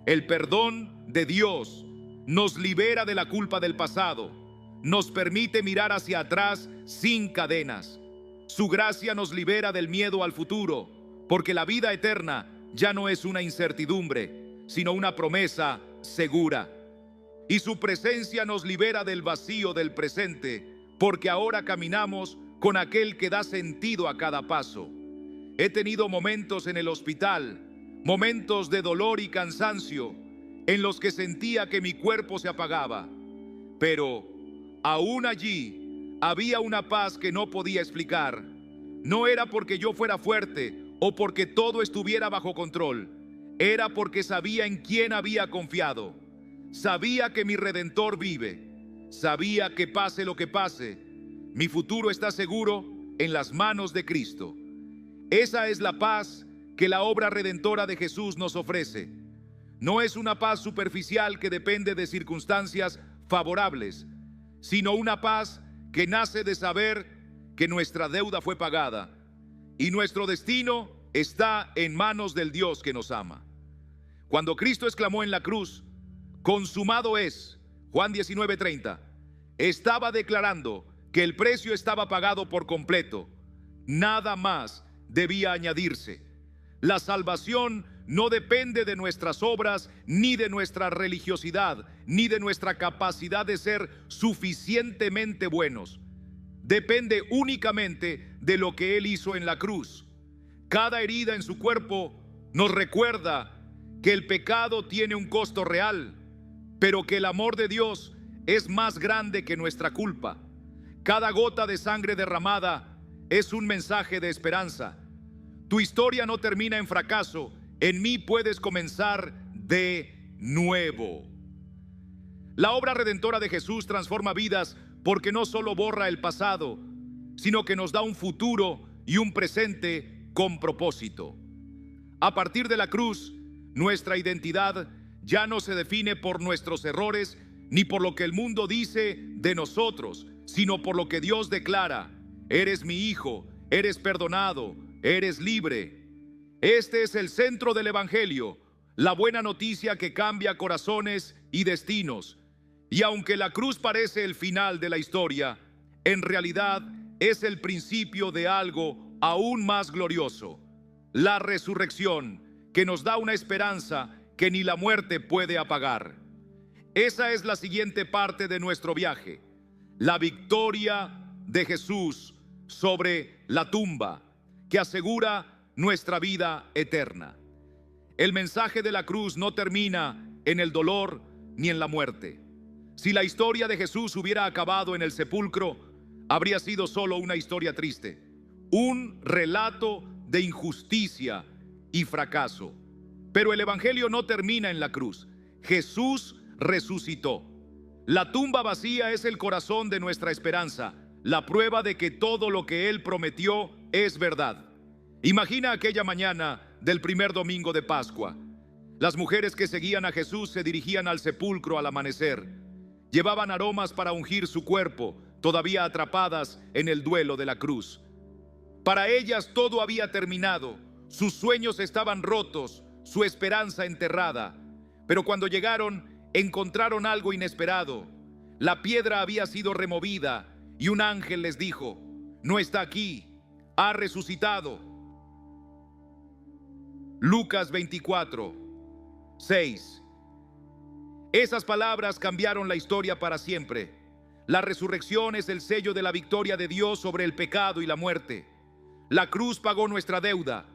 S1: El perdón de Dios nos libera de la culpa del pasado, nos permite mirar hacia atrás sin cadenas. Su gracia nos libera del miedo al futuro, porque la vida eterna ya no es una incertidumbre, sino una promesa segura. Y su presencia nos libera del vacío del presente, porque ahora caminamos con aquel que da sentido a cada paso. He tenido momentos en el hospital, momentos de dolor y cansancio, en los que sentía que mi cuerpo se apagaba, pero aún allí había una paz que no podía explicar. No era porque yo fuera fuerte o porque todo estuviera bajo control, era porque sabía en quién había confiado. Sabía que mi Redentor vive, sabía que pase lo que pase, mi futuro está seguro en las manos de Cristo. Esa es la paz que la obra redentora de Jesús nos ofrece. No es una paz superficial que depende de circunstancias favorables, sino una paz que nace de saber que nuestra deuda fue pagada y nuestro destino está en manos del Dios que nos ama. Cuando Cristo exclamó en la cruz: consumado es, Juan 19:30, estaba declarando que el precio estaba pagado por completo. Nada más debía añadirse. La salvación no depende de nuestras obras, ni de nuestra religiosidad, ni de nuestra capacidad de ser suficientemente buenos. Depende únicamente de lo que Él hizo en la cruz. Cada herida en su cuerpo nos recuerda que el pecado tiene un costo real, pero que el amor de Dios es más grande que nuestra culpa. Cada gota de sangre derramada es un mensaje de esperanza. Tu historia no termina en fracaso. En mí puedes comenzar de nuevo. La obra redentora de Jesús transforma vidas porque no solo borra el pasado, sino que nos da un futuro y un presente con propósito. A partir de la cruz, nuestra identidad ya no se define por nuestros errores ni por lo que el mundo dice de nosotros, sino por lo que Dios declara: eres mi hijo, eres perdonado, eres libre. Este es el centro del Evangelio, la buena noticia que cambia corazones y destinos. Y aunque la cruz parece el final de la historia, en realidad es el principio de algo aún más glorioso: la resurrección, que nos da una esperanza que ni la muerte puede apagar. Esa es la siguiente parte de nuestro viaje: la victoria de Jesús sobre la tumba, que asegura nuestra vida eterna. El mensaje de la cruz no termina en el dolor ni en la muerte. Si la historia de Jesús hubiera acabado en el sepulcro, habría sido solo una historia triste, un relato de injusticia y fracaso. Pero el Evangelio no termina en la cruz. Jesús resucitó. La tumba vacía es el corazón de nuestra esperanza, la prueba de que todo lo que Él prometió es verdad. Imagina aquella mañana del primer domingo de Pascua. Las mujeres que seguían a Jesús se dirigían al sepulcro al amanecer. Llevaban aromas para ungir su cuerpo, todavía atrapadas en el duelo de la cruz. Para ellas todo había terminado. Sus sueños estaban rotos, su esperanza enterrada. Pero cuando llegaron, encontraron algo inesperado. La piedra había sido removida y un ángel les dijo: no está aquí, ha resucitado. Lucas 24, 6. Esas palabras cambiaron la historia para siempre. La resurrección es el sello de la victoria de Dios sobre el pecado y la muerte. La cruz pagó nuestra deuda,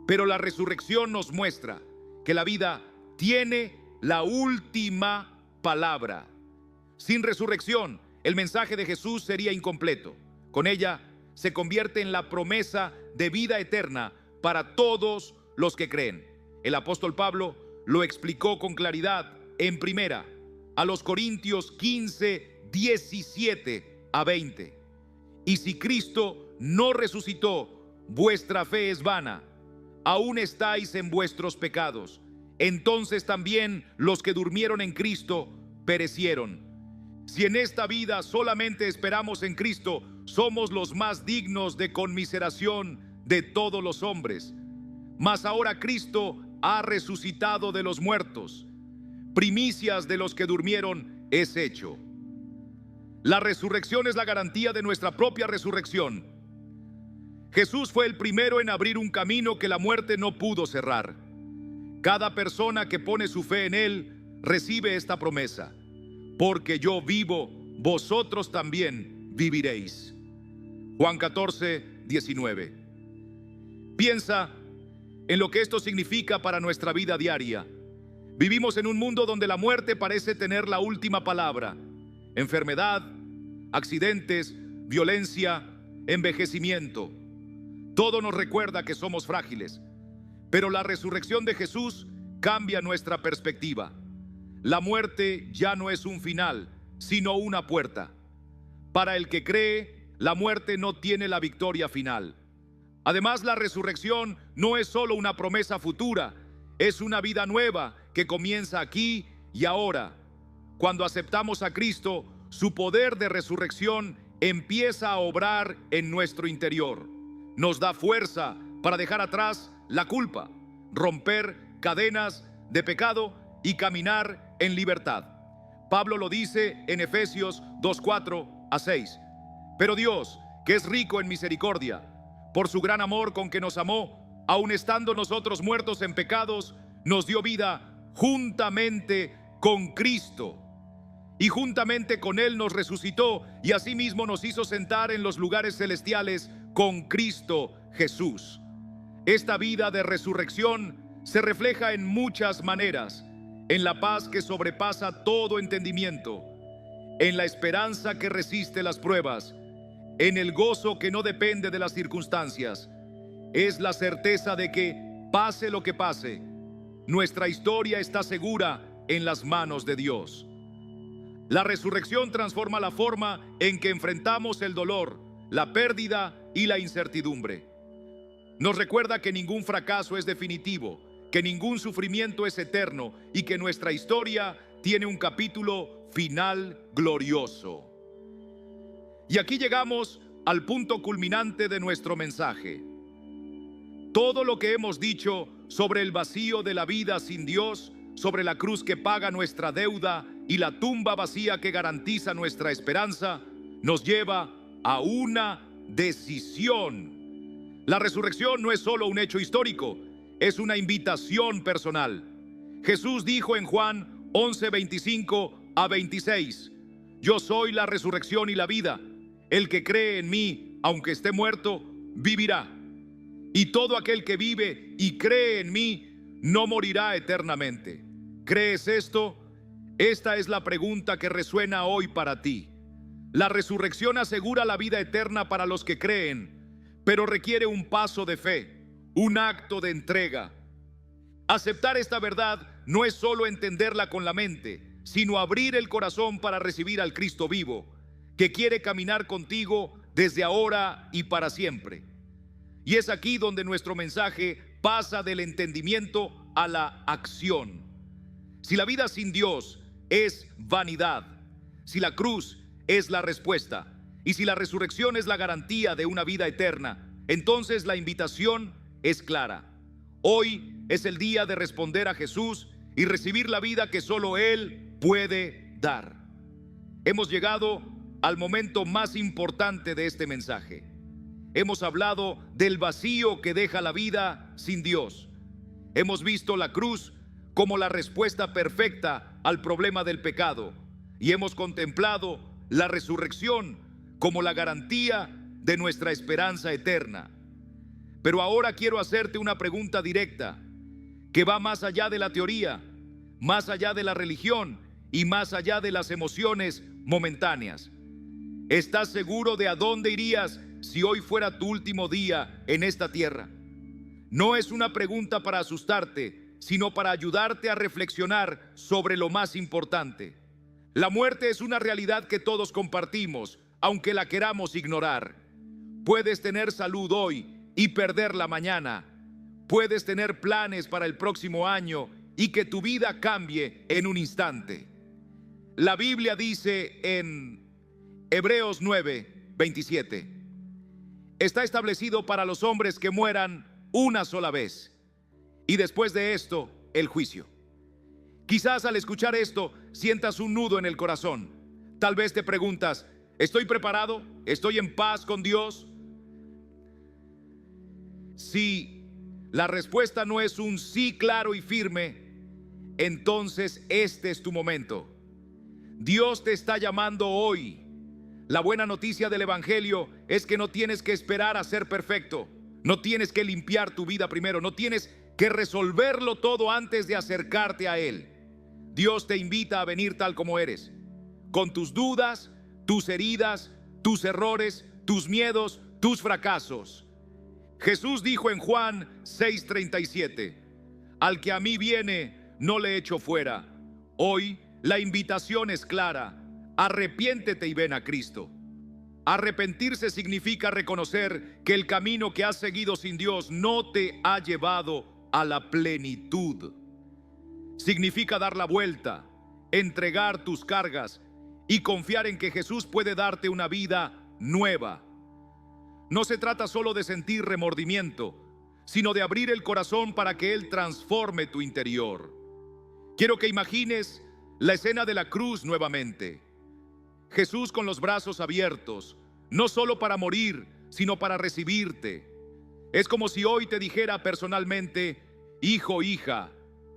S1: pero la resurrección nos muestra que la vida tiene la última palabra. Sin resurrección, el mensaje de Jesús sería incompleto. Con ella se convierte en la promesa de vida eterna para todos los que creen. El apóstol Pablo lo explicó con claridad en primera a los Corintios 15, 17 a 20. Y si Cristo no resucitó, vuestra fe es vana, aún estáis en vuestros pecados. Entonces también los que durmieron en Cristo perecieron. Si en esta vida solamente esperamos en Cristo, somos los más dignos de conmiseración de todos los hombres. Mas ahora Cristo ha resucitado de los muertos. Primicias de los que durmieron es hecho. La resurrección es la garantía de nuestra propia resurrección. Jesús fue el primero en abrir un camino que la muerte no pudo cerrar. Cada persona que pone su fe en Él recibe esta promesa: porque yo vivo, vosotros también viviréis. Juan 14, 19. Piensa en lo que esto significa para nuestra vida diaria. Vivimos en un mundo donde la muerte parece tener la última palabra. Enfermedad, accidentes, violencia, envejecimiento. Todo nos recuerda que somos frágiles. Pero la resurrección de Jesús cambia nuestra perspectiva. La muerte ya no es un final, sino una puerta. Para el que cree, la muerte no tiene la victoria final. Además, la resurrección no es solo una promesa futura, es una vida nueva que comienza aquí y ahora. Cuando aceptamos a Cristo, su poder de resurrección empieza a obrar en nuestro interior. Nos da fuerza para dejar atrás la culpa, romper cadenas de pecado y caminar en libertad. Pablo lo dice en Efesios 2:4 a 6. Pero Dios, que es rico en misericordia, por su gran amor con que nos amó, aun estando nosotros muertos en pecados, nos dio vida juntamente con Cristo. Y juntamente con Él nos resucitó y asimismo nos hizo sentar en los lugares celestiales con Cristo Jesús. Esta vida de resurrección se refleja en muchas maneras: en la paz que sobrepasa todo entendimiento, en la esperanza que resiste las pruebas, en el gozo que no depende de las circunstancias. Es la certeza de que, pase lo que pase, nuestra historia está segura en las manos de Dios. La resurrección transforma la forma en que enfrentamos el dolor, la pérdida y la incertidumbre. Nos recuerda que ningún fracaso es definitivo, que ningún sufrimiento es eterno y que nuestra historia tiene un capítulo final glorioso. Y aquí llegamos al punto culminante de nuestro mensaje. Todo lo que hemos dicho sobre el vacío de la vida sin Dios, sobre la cruz que paga nuestra deuda y la tumba vacía que garantiza nuestra esperanza, nos lleva a una decisión. La resurrección no es solo un hecho histórico, es una invitación personal. Jesús dijo en Juan 11, 25 a 26: yo soy la resurrección y la vida. El que cree en mí, aunque esté muerto, vivirá. Y todo aquel que vive y cree en mí, no morirá eternamente. ¿Crees esto? Esta es la pregunta que resuena hoy para ti. La resurrección asegura la vida eterna para los que creen, pero requiere un paso de fe, un acto de entrega. Aceptar esta verdad no es solo entenderla con la mente, sino abrir el corazón para recibir al Cristo vivo, que quiere caminar contigo desde ahora y para siempre. Y es aquí donde nuestro mensaje pasa del entendimiento a la acción. Si la vida sin Dios es vanidad, si la cruz es la respuesta y si la resurrección es la garantía de una vida eterna, entonces la invitación es clara. Hoy es el día de responder a Jesús y recibir la vida que solo Él puede dar. Hemos llegado al momento más importante de este mensaje. Hemos hablado del vacío que deja la vida sin Dios. Hemos visto la cruz como la respuesta perfecta al problema del pecado y hemos contemplado la resurrección como la garantía de nuestra esperanza eterna. Pero ahora quiero hacerte una pregunta directa que va más allá de la teoría, más allá de la religión y más allá de las emociones momentáneas. ¿Estás seguro de a dónde irías si hoy fuera tu último día en esta tierra? No es una pregunta para asustarte, sino para ayudarte a reflexionar sobre lo más importante. La muerte es una realidad que todos compartimos, aunque la queramos ignorar. Puedes tener salud hoy y perderla mañana. Puedes tener planes para el próximo año y que tu vida cambie en un instante. La Biblia dice en Hebreos 9:27, está establecido para los hombres que mueran una sola vez, y después de esto, el juicio. Quizás al escuchar esto sientas un nudo en el corazón. Tal vez te preguntas, ¿estoy preparado? ¿Estoy en paz con Dios? Si la respuesta no es un sí claro y firme, entonces este es tu momento. Dios te está llamando hoy. La buena noticia del Evangelio es que no tienes que esperar a ser perfecto. No tienes que limpiar tu vida primero. No tienes que resolverlo todo antes de acercarte a Él. Dios te invita a venir tal como eres, con tus dudas, tus heridas, tus errores, tus miedos, tus fracasos. Jesús dijo en Juan 6:37, al que a mí viene, no le echo fuera. Hoy la invitación es clara. Arrepiéntete y ven a Cristo. Arrepentirse significa reconocer que el camino que has seguido sin Dios no te ha llevado a la plenitud. Significa dar la vuelta, entregar tus cargas y confiar en que Jesús puede darte una vida nueva. No se trata solo de sentir remordimiento, sino de abrir el corazón para que Él transforme tu interior. Quiero que imagines la escena de la cruz nuevamente. Jesús con los brazos abiertos, no solo para morir, sino para recibirte. Es como si hoy te dijera personalmente, hijo, hija,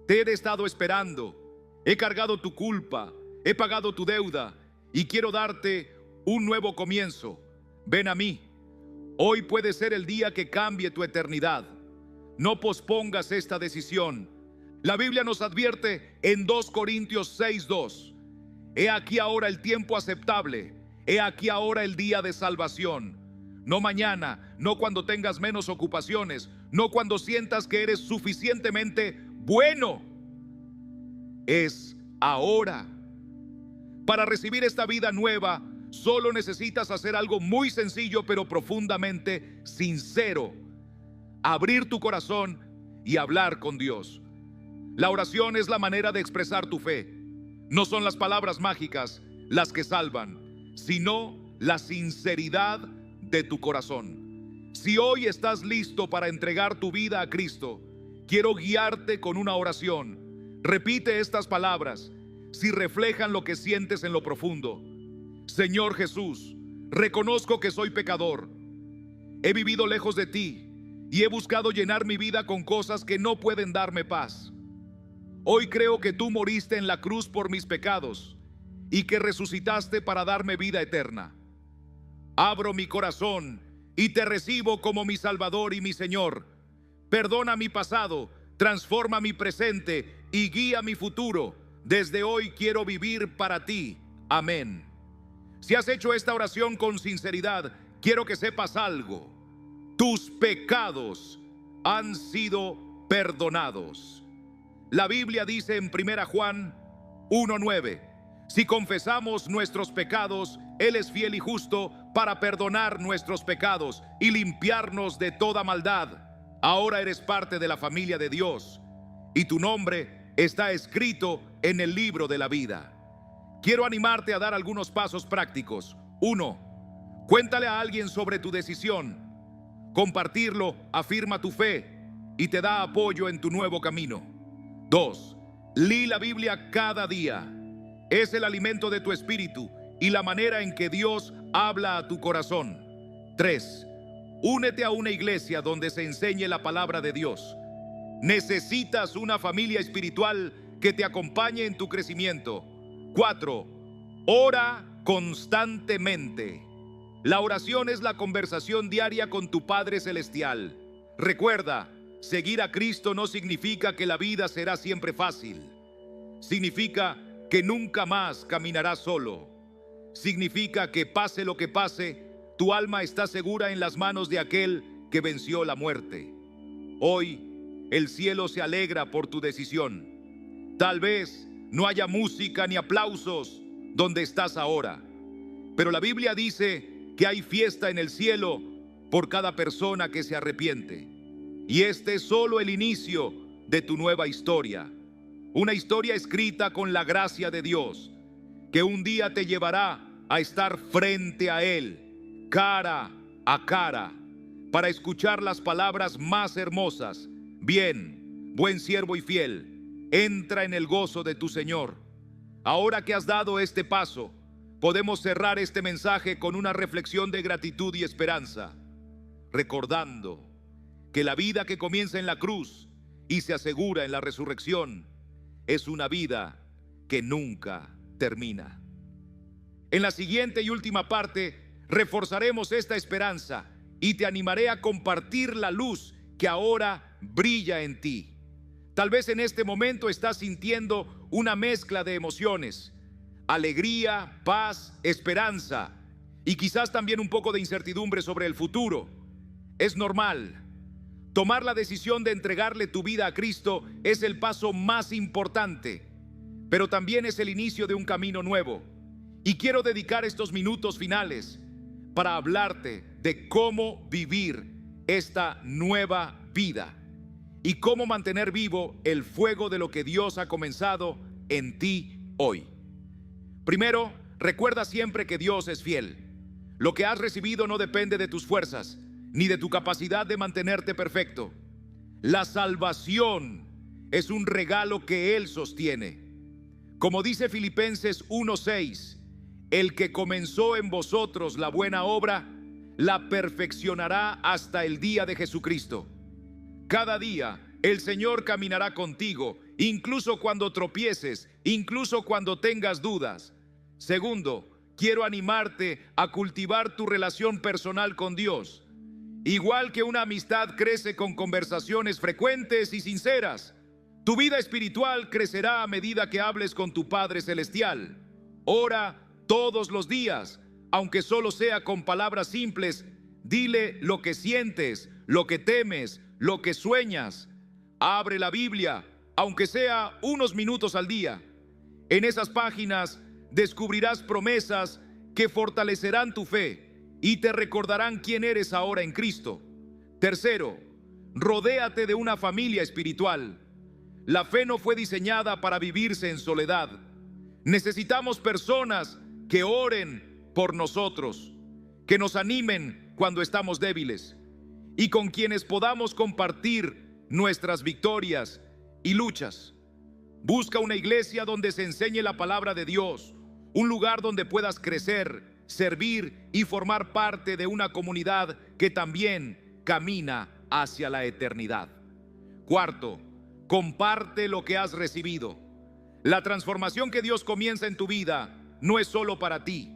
S1: te he estado esperando, he cargado tu culpa, he pagado tu deuda y quiero darte un nuevo comienzo. Ven a mí. Hoy puede ser el día que cambie tu eternidad. No pospongas esta decisión. La Biblia nos advierte en 2 Corintios 6:2. He aquí ahora el tiempo aceptable, he aquí ahora el día de salvación. No mañana, no cuando tengas menos ocupaciones, no cuando sientas que eres suficientemente bueno. Es ahora. Para recibir esta vida nueva, solo necesitas hacer algo muy sencillo pero profundamente sincero. Abrir tu corazón y hablar con Dios. La oración es la manera de expresar tu fe. No son las palabras mágicas las que salvan, sino la sinceridad de tu corazón. Si hoy estás listo para entregar tu vida a Cristo, quiero guiarte con una oración. Repite estas palabras si reflejan lo que sientes en lo profundo. Señor Jesús, reconozco que soy pecador. He vivido lejos de ti y he buscado llenar mi vida con cosas que no pueden darme paz. Hoy creo que tú moriste en la cruz por mis pecados y que resucitaste para darme vida eterna. Abro mi corazón y te recibo como mi Salvador y mi Señor. Perdona mi pasado, transforma mi presente y guía mi futuro. Desde hoy quiero vivir para ti. Amén. Si has hecho esta oración con sinceridad, quiero que sepas algo. Tus pecados han sido perdonados. La Biblia dice en 1 Juan 1:9, si confesamos nuestros pecados, Él es fiel y justo para perdonar nuestros pecados y limpiarnos de toda maldad. Ahora eres parte de la familia de Dios y tu nombre está escrito en el libro de la vida. Quiero animarte a dar algunos pasos prácticos. 1. Cuéntale a alguien sobre tu decisión. Compartirlo afirma tu fe. y te da apoyo en tu nuevo camino. 2. Lee la Biblia cada día. Es el alimento de tu espíritu y la manera en que Dios habla a tu corazón. 3. Únete a una iglesia donde se enseñe la palabra de Dios. Necesitas una familia espiritual que te acompañe en tu crecimiento. 4. Ora constantemente. La oración es la conversación diaria con tu Padre Celestial. Recuerda, seguir a Cristo no significa que la vida será siempre fácil. Significa que nunca más caminarás solo. Significa que pase lo que pase, tu alma está segura en las manos de aquel que venció la muerte. Hoy, el cielo se alegra por tu decisión. Tal vez no haya música ni aplausos donde estás ahora, pero la Biblia dice que hay fiesta en el cielo por cada persona que se arrepiente. Y este es solo el inicio de tu nueva historia. Una historia escrita con la gracia de Dios, que un día te llevará a estar frente a Él, cara a cara, para escuchar las palabras más hermosas. Bien, buen siervo y fiel, entra en el gozo de tu Señor. Ahora que has dado este paso, podemos cerrar este mensaje con una reflexión de gratitud y esperanza, recordando que la vida que comienza en la cruz y se asegura en la resurrección es una vida que nunca termina. En la siguiente y última parte reforzaremos esta esperanza y te animaré a compartir la luz que ahora brilla en ti. Tal vez en este momento estás sintiendo una mezcla de emociones: alegría, paz, esperanza y quizás también un poco de incertidumbre sobre el futuro. Es normal. Tomar la decisión de entregarle tu vida a Cristo es el paso más importante, pero también es el inicio de un camino nuevo. Y quiero dedicar estos minutos finales para hablarte de cómo vivir esta nueva vida y cómo mantener vivo el fuego de lo que Dios ha comenzado en ti hoy. Primero, recuerda siempre que Dios es fiel. Lo que has recibido no depende de tus fuerzas, ni de tu capacidad de mantenerte perfecto. La salvación es un regalo que Él sostiene. Como dice Filipenses 1:6, el que comenzó en vosotros la buena obra, la perfeccionará hasta el día de Jesucristo. Cada día el Señor caminará contigo, incluso cuando tropieces, incluso cuando tengas dudas. Segundo, quiero animarte a cultivar tu relación personal con Dios. Igual que una amistad crece con conversaciones frecuentes y sinceras, tu vida espiritual crecerá a medida que hables con tu Padre Celestial. Ora todos los días, aunque solo sea con palabras simples. Dile lo que sientes, lo que temes, lo que sueñas. Abre la Biblia, aunque sea unos minutos al día. En esas páginas descubrirás promesas que fortalecerán tu fe y te recordarán quién eres ahora en Cristo. Tercero, rodéate de una familia espiritual. La fe no fue diseñada para vivirse en soledad. Necesitamos personas que oren por nosotros, que nos animen cuando estamos débiles y con quienes podamos compartir nuestras victorias y luchas. Busca una iglesia donde se enseñe la palabra de Dios, un lugar donde puedas crecer, servir y formar parte de una comunidad que también camina hacia la eternidad. Cuarto, comparte lo que has recibido. La transformación que Dios comienza en tu vida no es solo para ti.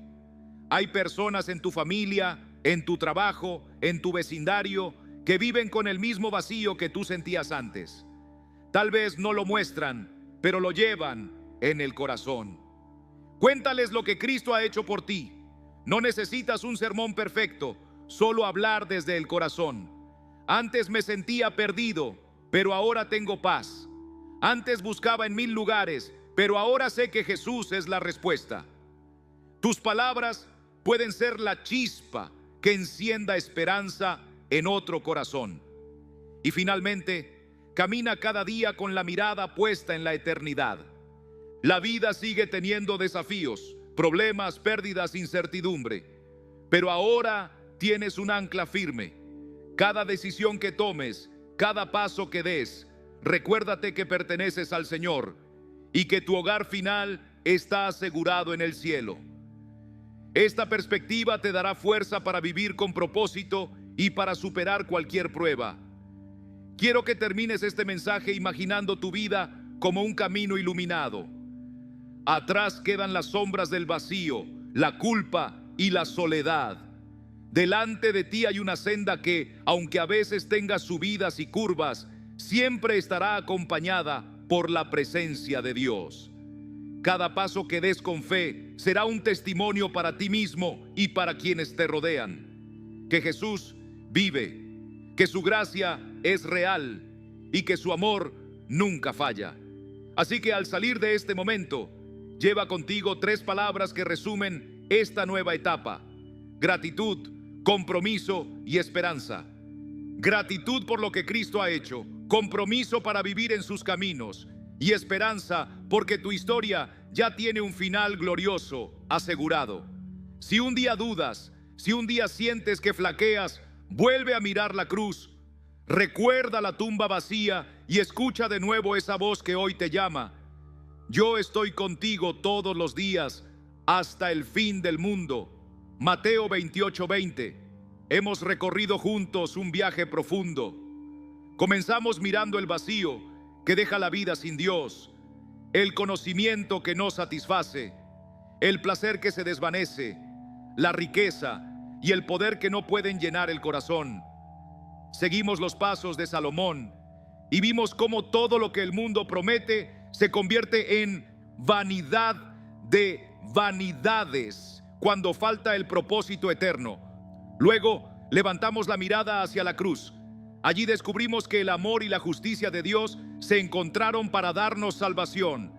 S1: Hay personas en tu familia, en tu trabajo, en tu vecindario, que viven con el mismo vacío que tú sentías antes. Tal vez no lo muestran, pero lo llevan en el corazón. Cuéntales lo que Cristo ha hecho por ti. No necesitas un sermón perfecto, solo hablar desde el corazón. Antes me sentía perdido, pero ahora tengo paz. Antes buscaba en 1000 lugares, pero ahora sé que Jesús es la respuesta. Tus palabras pueden ser la chispa que encienda esperanza en otro corazón. Y finalmente, camina cada día con la mirada puesta en la eternidad. La vida sigue teniendo desafíos, problemas, pérdidas, incertidumbre, pero ahora tienes un ancla firme. Cada decisión que tomes Cada paso que des, recuérdate que perteneces al Señor y que tu hogar final está asegurado en el cielo. Esta perspectiva te dará fuerza para vivir con propósito y para superar cualquier prueba. Quiero que termines este mensaje imaginando tu vida como un camino iluminado. Atrás quedan las sombras del vacío, la culpa y la soledad. Delante de ti hay una senda que, aunque a veces tenga subidas y curvas, siempre estará acompañada por la presencia de Dios. Cada paso que des con fe será un testimonio para ti mismo y para quienes te rodean. Que Jesús vive, que su gracia es real y que su amor nunca falla. Así que al salir de este momento, lleva contigo 3 palabras que resumen esta nueva etapa: gratitud, compromiso y esperanza. Gratitud por lo que Cristo ha hecho, compromiso para vivir en sus caminos y esperanza porque tu historia ya tiene un final glorioso asegurado. Si un día dudas, si un día sientes que flaqueas, vuelve a mirar la cruz, recuerda la tumba vacía y escucha de nuevo esa voz que hoy te llama. Yo estoy contigo todos los días hasta el fin del mundo. Mateo 28:20. Hemos recorrido juntos un viaje profundo. Comenzamos mirando el vacío que deja la vida sin Dios, el conocimiento que no satisface, el placer que se desvanece, la riqueza y el poder que no pueden llenar el corazón. Seguimos los pasos de Salomón y vimos cómo todo lo que el mundo promete se convierte en vanidad de vanidades cuando falta el propósito eterno. Luego levantamos la mirada hacia la cruz. Allí descubrimos que el amor y la justicia de Dios se encontraron para darnos salvación.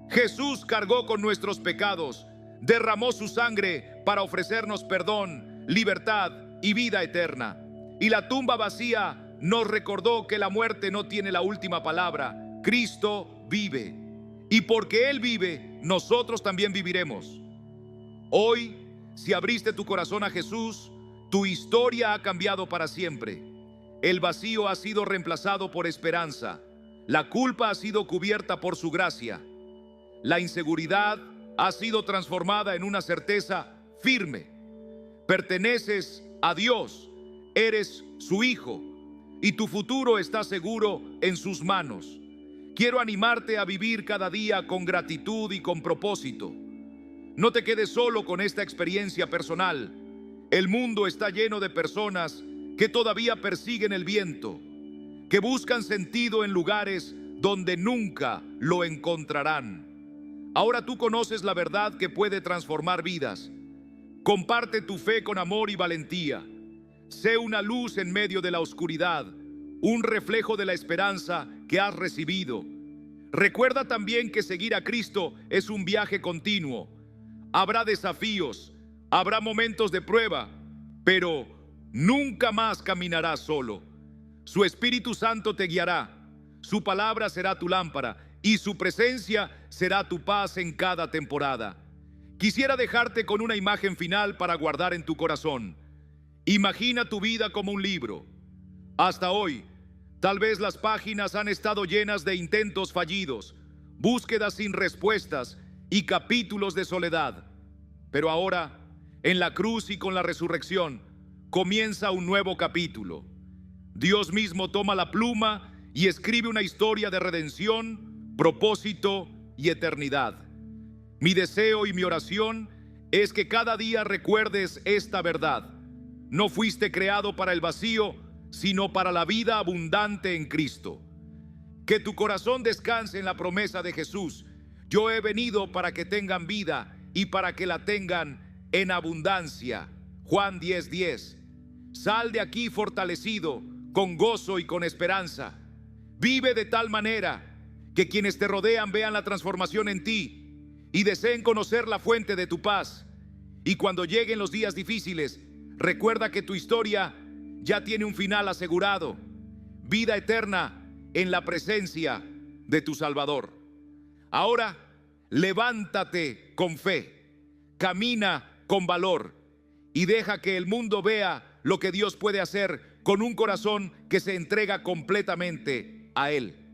S1: Jesús cargó con nuestros pecados, derramó su sangre para ofrecernos perdón, libertad y vida eterna. Y la tumba vacía nos recordó que la muerte no tiene la última palabra. Cristo vive. Y porque Él vive, nosotros también viviremos. Hoy, si abriste tu corazón a Jesús, tu historia ha cambiado para siempre. El vacío ha sido reemplazado por esperanza. La culpa ha sido cubierta por su gracia. La inseguridad ha sido transformada en una certeza firme. Perteneces a Dios, eres su hijo y tu futuro está seguro en sus manos. Quiero animarte a vivir cada día con gratitud y con propósito. No te quedes solo con esta experiencia personal. El mundo está lleno de personas que todavía persiguen el viento, que buscan sentido en lugares donde nunca lo encontrarán. Ahora tú conoces la verdad que puede transformar vidas. Comparte tu fe con amor y valentía. Sé una luz en medio de la oscuridad, un reflejo de la esperanza que has recibido. Recuerda también que seguir a Cristo es un viaje continuo. Habrá desafíos, habrá momentos de prueba, pero nunca más caminarás solo. Su Espíritu Santo te guiará, su palabra será tu lámpara y su presencia será tu paz en cada temporada. Quisiera dejarte con una imagen final para guardar en tu corazón. Imagina tu vida como un libro. Hasta hoy, tal vez las páginas han estado llenas de intentos fallidos, búsquedas sin respuestas y capítulos de soledad. Pero ahora, en la cruz y con la resurrección, comienza un nuevo capítulo. Dios mismo toma la pluma y escribe una historia de redención, propósito y eternidad. Mi deseo y mi oración es que cada día recuerdes esta verdad. No fuiste creado para el vacío, sino para la vida abundante en Cristo. Que tu corazón descanse en la promesa de Jesús. Yo he venido para que tengan vida y para que la tengan en abundancia. Juan 10:10. Sal de aquí fortalecido, con gozo y con esperanza. Vive de tal manera que quienes te rodean vean la transformación en ti y deseen conocer la fuente de tu paz. Y cuando lleguen los días difíciles, recuerda que tu historia ya tiene un final asegurado. Vida eterna en la presencia de tu Salvador. Ahora, levántate con fe, camina con valor y deja que el mundo vea lo que Dios puede hacer con un corazón que se entrega completamente a Él.